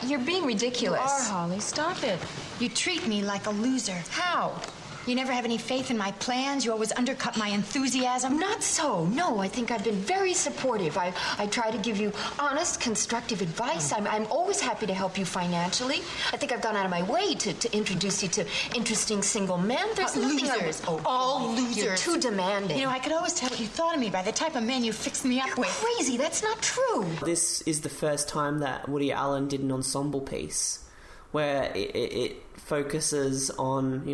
You're being ridiculous. You are, Holly. Stop it. You treat me like a loser. How? You never have any faith in my plans. You always undercut my enthusiasm. Not so. No, I think I've been very supportive. I try to give you honest, constructive advice. I'm always happy to help you financially. I think I've gone out of my way to introduce you to interesting single men. There's nothing losers. All losers. You're too demanding. You know, I could always tell what you thought of me by the type of men you fixed me up with. Crazy. That's not true. This is the first time that Woody Allen did an ensemble piece where it focuses on,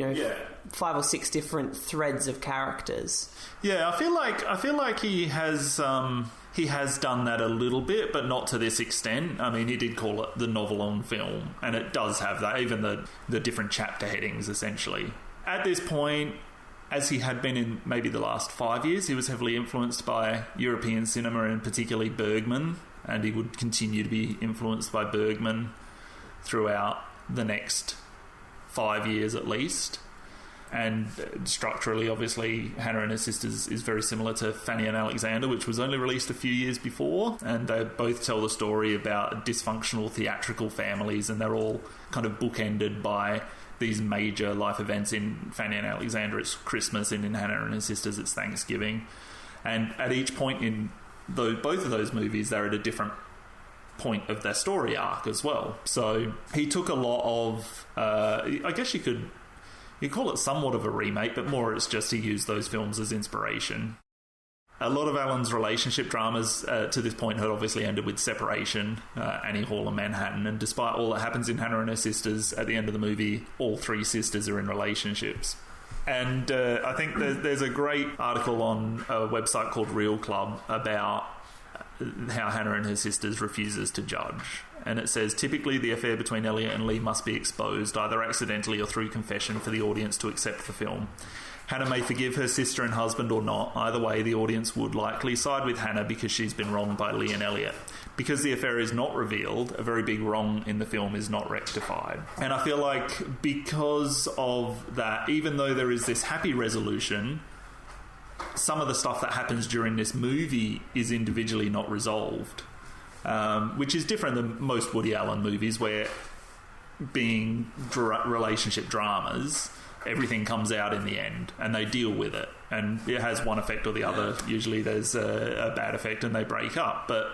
5 or 6 different threads of characters. Yeah, I feel like he has done that a little bit, but not to this extent. I mean, he did call it the novel on film, and it does have that, even the different chapter headings, essentially. At this point, as he had been in maybe the last 5 years, he was heavily influenced by European cinema, and particularly Bergman, and he would continue to be influenced by Bergman throughout the next 5 years at least. And structurally, obviously, Hannah and Her Sisters is very similar to Fanny and Alexander, which was only released a few years before, and they both tell the story about dysfunctional theatrical families, and they're all kind of bookended by these major life events. In Fanny and Alexander, it's Christmas, and in Hannah and Her Sisters, it's Thanksgiving. And at each point in both of those movies, they're at a different point of their story arc as well. So he took a lot of, I guess you call it somewhat of a remake, but more it's just he used those films as inspiration. A lot of Allen's relationship dramas to this point had obviously ended with separation, Annie Hall and Manhattan, and despite all that happens in Hannah and Her Sisters, at the end of the movie, all 3 sisters are in relationships. And I think there's a great article on a website called Real Club about how Hannah and Her Sisters refuses to judge. And it says, typically the affair between Elliot and Lee must be exposed, either accidentally or through confession, for the audience to accept the film. Hannah may forgive her sister and husband or not. Either way, the audience would likely side with Hannah because she's been wronged by Lee and Elliot. Because the affair is not revealed, a very big wrong in the film is not rectified. And I feel like because of that, even though there is this happy resolution, some of the stuff that happens during this movie is individually not resolved, which is different than most Woody Allen movies, where being relationship dramas, everything comes out in the end and they deal with it, and it has one effect or the other. Usually there's a bad effect and they break up, but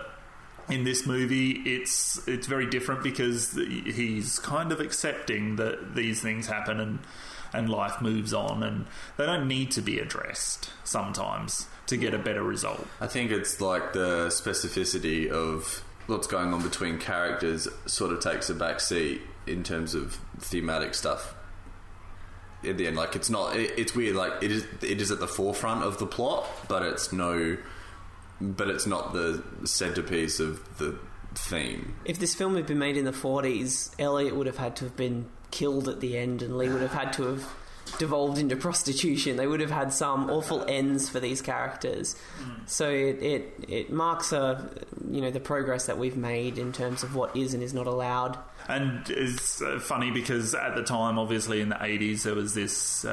in this movie it's very different because he's kind of accepting that these things happen and life moves on, and they don't need to be addressed sometimes to get a better result. I think it's like the specificity of what's going on between characters sort of takes a back seat in terms of thematic stuff. In the end, like it's weird, like it is at the forefront of the plot, but it's not the centerpiece of the theme. If this film had been made in the 40s, Elliot would have had to have been killed at the end, and Lee would have had to have devolved into prostitution. They would have had some awful ends for these characters. So it marks the progress that we've made in terms of what is and is not allowed. And it's funny because at the time, obviously in the 80s, there was this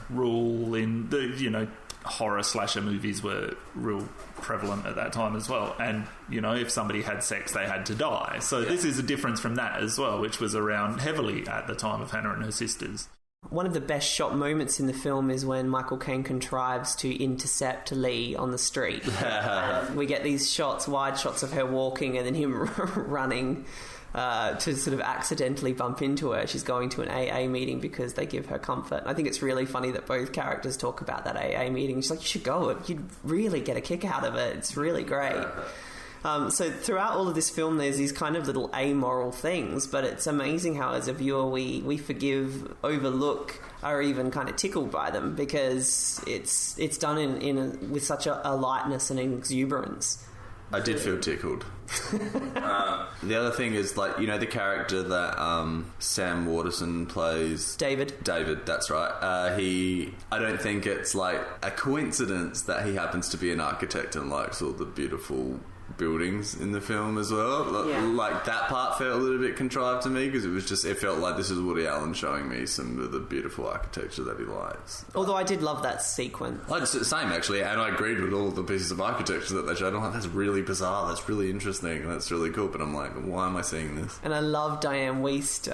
rule in the horror slasher movies were real prevalent at that time as well, and if somebody had sex, they had to die. So this is a difference from that as well, which was around heavily at the time of Hannah and Her Sisters. One of the best shot moments in the film is when Michael Caine contrives to intercept Lee on the street. We get these wide shots of her walking and then him running. to sort of accidentally bump into her. She's going to an AA meeting because they give her comfort. I think it's really funny that both characters talk about that AA meeting. She's like, you should go. You'd really get a kick out of it. It's really great. So throughout all of this film, there's these kind of little amoral things, but it's amazing how as a viewer we forgive, overlook, or even kind of tickled by them, because it's done with such a lightness and exuberance. I did feel tickled. The other thing is, like, you know, the character that Sam Waterston plays... David, that's right. I don't think it's, like, a coincidence that he happens to be an architect and likes all the beautiful buildings in the film as well. Like, that part felt a little bit contrived to me, because it felt like this is Woody Allen showing me some of the beautiful architecture that he likes. Although I did love that sequence. Same, actually, and I agreed with all the pieces of architecture that they showed. I'm like, that's really bizarre, that's really interesting, that's really cool, but I'm like, why am I seeing this? And I love Diane Wiest,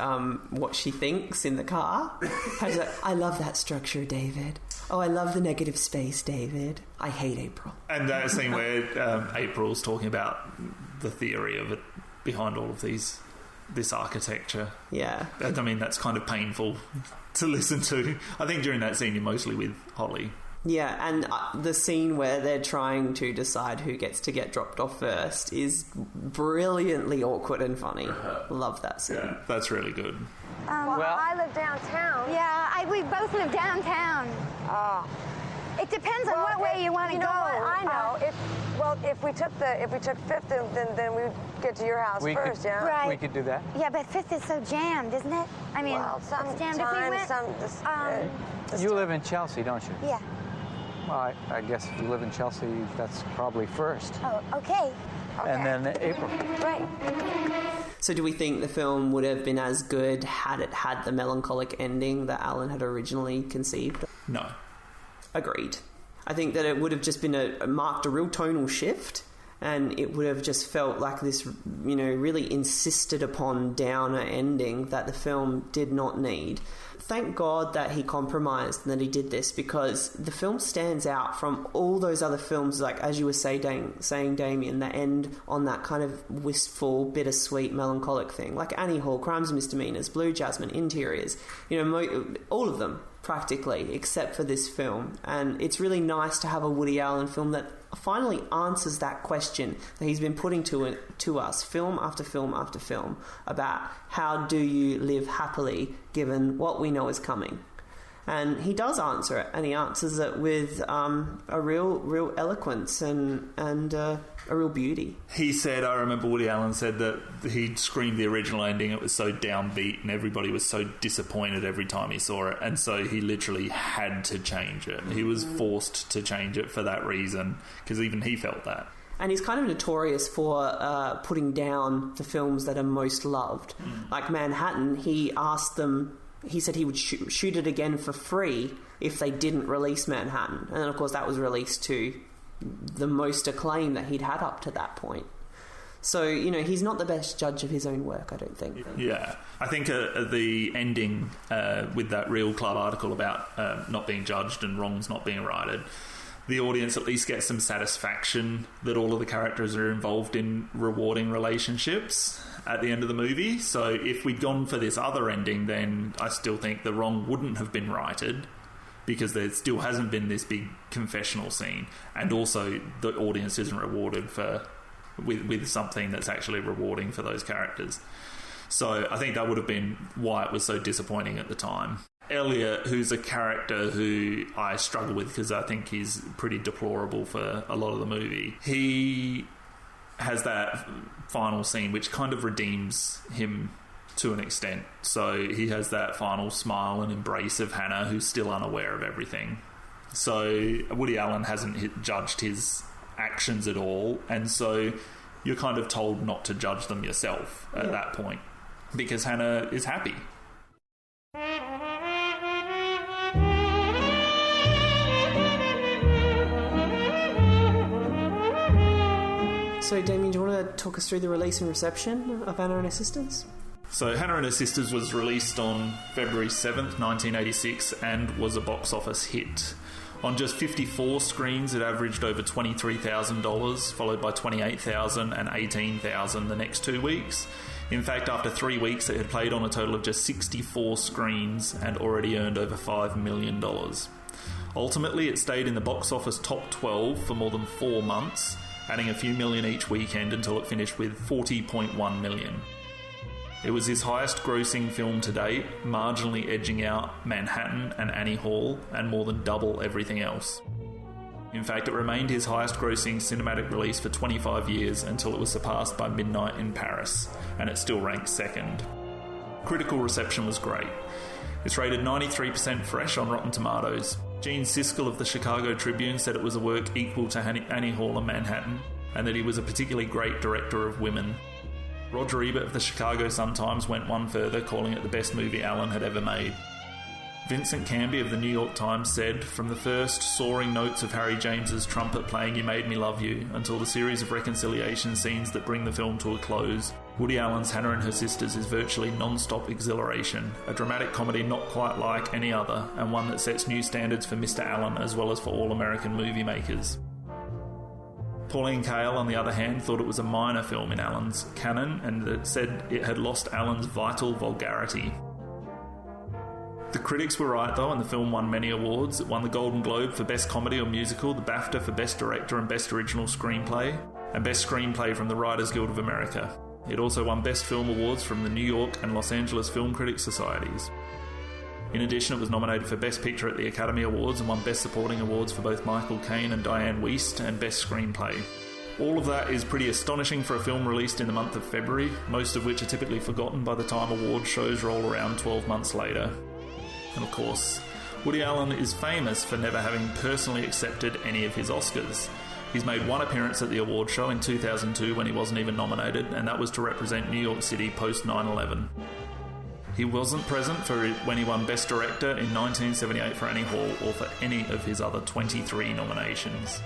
what she thinks in the car. She's like, I love that structure, David. Oh, I love the negative space, David. I hate April. And that scene where April's talking about the theory of it behind all of this architecture. Yeah. I mean, that's kind of painful to listen to. I think during that scene you're mostly with Holly. Yeah, and the scene where they're trying to decide who gets to get dropped off first is brilliantly awkward and funny. Love that scene. Yeah, that's really good. Well, I live downtown. Yeah, we both live downtown. Oh. It depends on what way you want to go. You know what? I know. If we took Fifth, then we'd get to your house first, yeah? Right. We could do that. Yeah, but Fifth is so jammed, isn't it? I mean, well, it's jammed. You live in Chelsea, don't you? Yeah. Well, I guess if you live in Chelsea, that's probably first. Oh, okay. And then April. Right. So do we think the film would have been as good had it had the melancholic ending that Alan had originally conceived? No. Agreed. I think that it would have just been marked a real tonal shift, and it would have just felt like this, you know, really insisted upon downer ending that the film did not need. Thank God that he compromised and that he did this, because the film stands out from all those other films, like, as you were saying, Damien, that end on that kind of wistful, bittersweet, melancholic thing, like Annie Hall, Crimes and Misdemeanors, Blue Jasmine, Interiors, you know, all of them, practically, except for this film. And it's really nice to have a Woody Allen film that finally answers that question that he's been putting to us film after film after film, about how do you live happily given what we know is coming. And he does answer it, and he answers it with a real eloquence and a real beauty. He said, I remember Woody Allen said that he'd screamed the original ending, it was so downbeat and everybody was so disappointed every time he saw it, and so he literally had to change it. He was forced to change it for that reason, because even he felt that. And he's kind of notorious for putting down the films that are most loved. Like Manhattan, he said he would shoot it again for free if they didn't release Manhattan. And then, of course, that was released to the most acclaim that he'd had up to that point. So, you know, he's not the best judge of his own work, I don't think. Yeah. I think the ending with that Real Club article about not being judged and wrongs not being righted, the audience at least gets some satisfaction that all of the characters are involved in rewarding relationships at the end of the movie. So if we'd gone for this other ending, then I still think the wrong wouldn't have been righted, because there still hasn't been this big confessional scene, and also the audience isn't rewarded with something that's actually rewarding for those characters. So I think that would have been why it was so disappointing at the time. Elliot, who's a character who I struggle with because I think he's pretty deplorable for a lot of the movie, he has that final scene which kind of redeems him to an extent. So he has that final smile and embrace of Hannah, who's still unaware of everything. So Woody Allen hasn't judged his actions at all, and so you're kind of told not to judge them yourself at that point, because Hannah is happy. So, Damien, do you want to talk us through the release and reception of Hannah and Her Sisters? So, Hannah and Her Sisters was released on February 7th, 1986, and was a box office hit. On just 54 screens, it averaged over $23,000, followed by $28,000 and $18,000 the next 2 weeks. In fact, after 3 weeks, it had played on a total of just 64 screens and already earned over $5 million. Ultimately, it stayed in the box office top 12 for more than 4 months, adding a few million each weekend until it finished with $40.1 million. It was his highest grossing film to date, marginally edging out Manhattan and Annie Hall, and more than double everything else. In fact, it remained his highest grossing cinematic release for 25 years until it was surpassed by Midnight in Paris, and it still ranks second. Critical reception was great. It's rated 93% fresh on Rotten Tomatoes. Gene Siskel of the Chicago Tribune said it was a work equal to Annie Hall and Manhattan, and that he was a particularly great director of women. Roger Ebert of the Chicago Sun-Times went one further, calling it the best movie Allen had ever made. Vincent Canby of the New York Times said, from the first soaring notes of Harry James's trumpet playing You Made Me Love You until the series of reconciliation scenes that bring the film to a close, Woody Allen's Hannah and Her Sisters is virtually non-stop exhilaration, a dramatic comedy not quite like any other, and one that sets new standards for Mr. Allen as well as for all American movie makers. Pauline Kael, on the other hand, thought it was a minor film in Allen's canon and that said it had lost Allen's vital vulgarity. The critics were right though, and the film won many awards. It won the Golden Globe for Best Comedy or Musical, the BAFTA for Best Director and Best Original Screenplay, and Best Screenplay from the Writers Guild of America. It also won Best Film Awards from the New York and Los Angeles Film Critics Societies. In addition, it was nominated for Best Picture at the Academy Awards and won Best Supporting Awards for both Michael Caine and Diane Wiest, and Best Screenplay. All of that is pretty astonishing for a film released in the month of February, most of which are typically forgotten by the time award shows roll around 12 months later. And of course, Woody Allen is famous for never having personally accepted any of his Oscars. He's made one appearance at the award show in 2002 when he wasn't even nominated, and that was to represent New York City post 9/11. He wasn't present for when he won Best Director in 1978 for Annie Hall or for any of his other 23 nominations.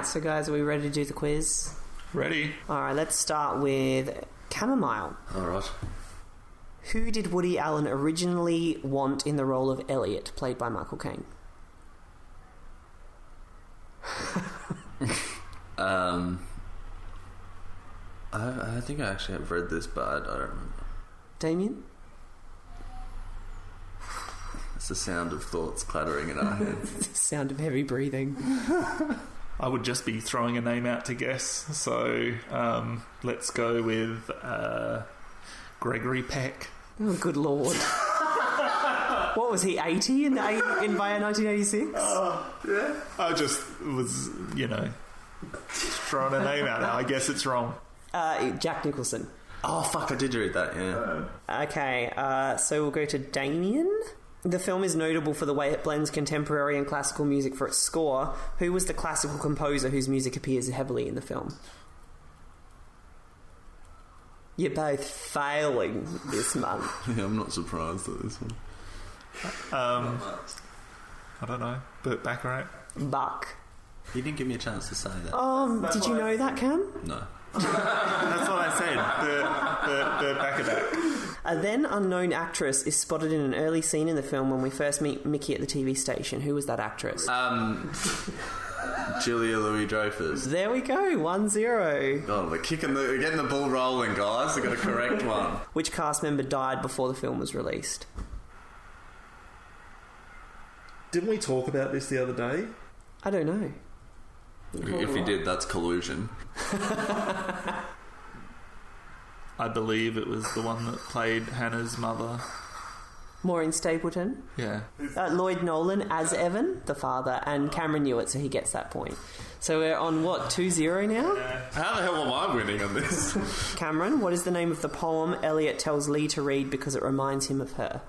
So guys, are we ready to do the quiz? Ready. Alright, let's start with Chamomile. Alright. Who did Woody Allen originally want in the role of Elliot, played by Michael Caine? I think I actually have read this, but I don't remember. Damien? It's the sound of thoughts clattering in our heads. The sound of heavy breathing. I would just be throwing a name out to guess, so let's go with Gregory Peck. Oh, good lord. What was he, 80 in by 1986? Yeah. I just was, throwing a name out. I guess it's wrong. Jack Nicholson. Oh, fuck, I did read that, yeah. Okay, so we'll go to Damien. The film is notable for the way it blends contemporary and classical music for its score. Who was the classical composer whose music appears heavily in the film? You're both failing this month. Yeah, I'm not surprised at this one. I don't know. Burt Bacharach? Buck. You didn't give me a chance to say that. Did you know that, Cam? No. That's what I said. Burt Bacharach. A then unknown actress is spotted in an early scene in the film when we first meet Mickey at the TV station. Who was that actress? Julia Louis-Dreyfus. There we go, 1-0. God, we're getting the ball rolling, guys. We've got a correct one. Which cast member died before the film was released? Didn't we talk about this the other day? I don't know. If you did, that's collusion. I believe it was the one that played Hannah's mother. Maureen Stapleton? Yeah. Lloyd Nolan as Evan, the father, and Cameron Hewitt, so he gets that point. So we're on, what, 2-0 now? How the hell am I winning on this? Cameron, what is the name of the poem Elliot tells Lee to read because it reminds him of her?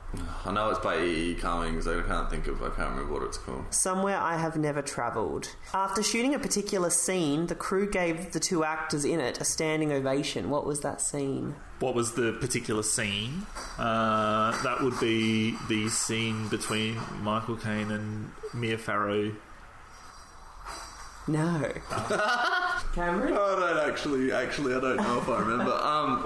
I know it's by E.E. Cummings. I can't remember what it's called. Somewhere I Have Never Travelled. After shooting a particular scene, the crew gave the two actors in it a standing ovation. What was that scene? What was the particular scene? That would be the scene between Michael Caine and Mia Farrow. No. Cameron? I don't actually, I don't know if I remember.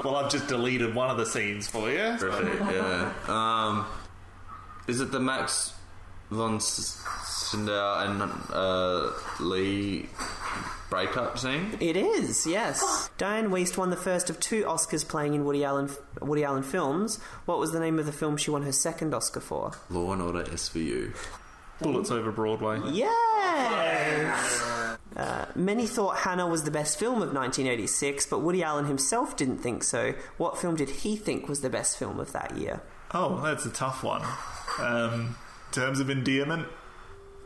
Well, I've just deleted one of the scenes for you. Perfect, yeah. Is it the Max von Sydow and Lee breakup scene? It is, yes. Diane Wiest won the first of 2 Oscars playing in Woody Allen films. What was the name of the film she won her second Oscar for? Law and Order SVU. Bullets Over Broadway. Yes! Many thought Hannah was the best film of 1986, but Woody Allen himself didn't think so. What film did he think was the best film of that year? Oh, that's a tough one. Terms of endearment?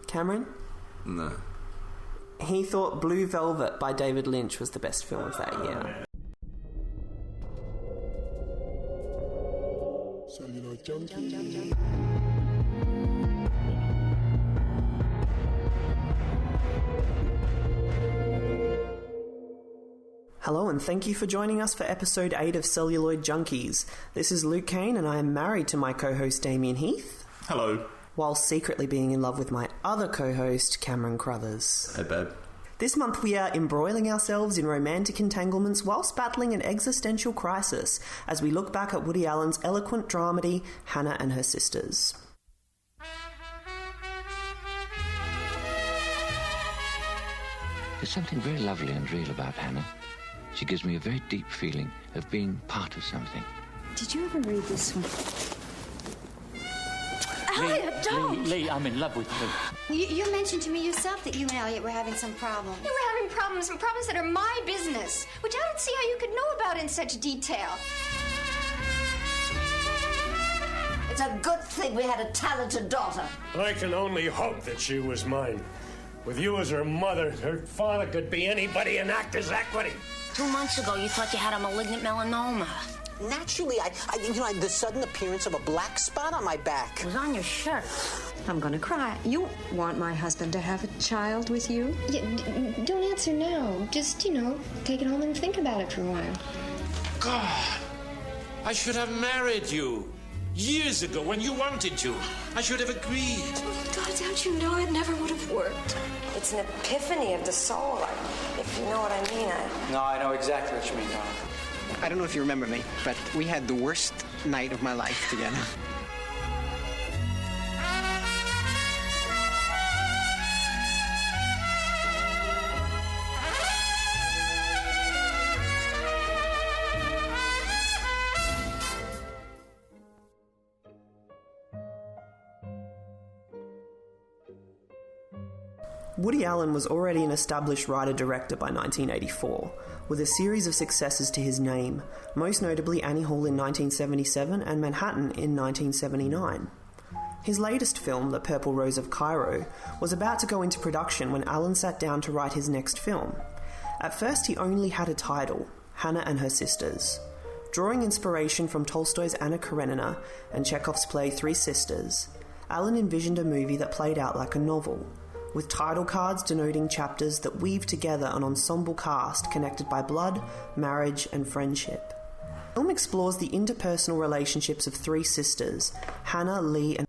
Cameron? No. He thought Blue Velvet by David Lynch was the best film of that year. Celluloid Junkie. Hello and thank you for joining us for episode 8 of Celluloid Junkies. This is Luke Kane and I am married to my co-host Damien Heath. Hello. While secretly being in love with my other co-host Cameron Crothers. Hey babe. This month we are embroiling ourselves in romantic entanglements whilst battling an existential crisis as we look back at Woody Allen's eloquent dramedy Hannah and Her Sisters. There's something very lovely and real about Hannah. She gives me a very deep feeling of being part of something. Did you ever read this one? Elliot, don't! Lee, I'm in love with you. You mentioned to me yourself that you and Elliot were having some problems. You were having problems that are my business, which I don't see how you could know about in such detail. It's a good thing we had a talented daughter. I can only hope that she was mine. With you as her mother, her father could be anybody in Actors Equity. 2 months ago, you thought you had a malignant melanoma. Naturally, the sudden appearance of a black spot on my back. It was on your shirt. I'm gonna cry. You want my husband to have a child with you? Yeah, don't answer now. Just, take it home and think about it for a while. God, I should have married you. Years ago, when you wanted to. I should have agreed. Oh, God, don't you know it never would have worked? It's an epiphany of the soul, if you know what I mean. No, I know exactly what you mean, Donna. I don't know if you remember me, but we had the worst night of my life together. Woody Allen was already an established writer-director by 1984, with a series of successes to his name, most notably Annie Hall in 1977 and Manhattan in 1979. His latest film, The Purple Rose of Cairo, was about to go into production when Allen sat down to write his next film. At first he only had a title, Hannah and Her Sisters. Drawing inspiration from Tolstoy's Anna Karenina and Chekhov's play Three Sisters, Allen envisioned a movie that played out like a novel, with title cards denoting chapters that weave together an ensemble cast connected by blood, marriage, and friendship. The film explores the interpersonal relationships of three sisters, Hannah, Lee, and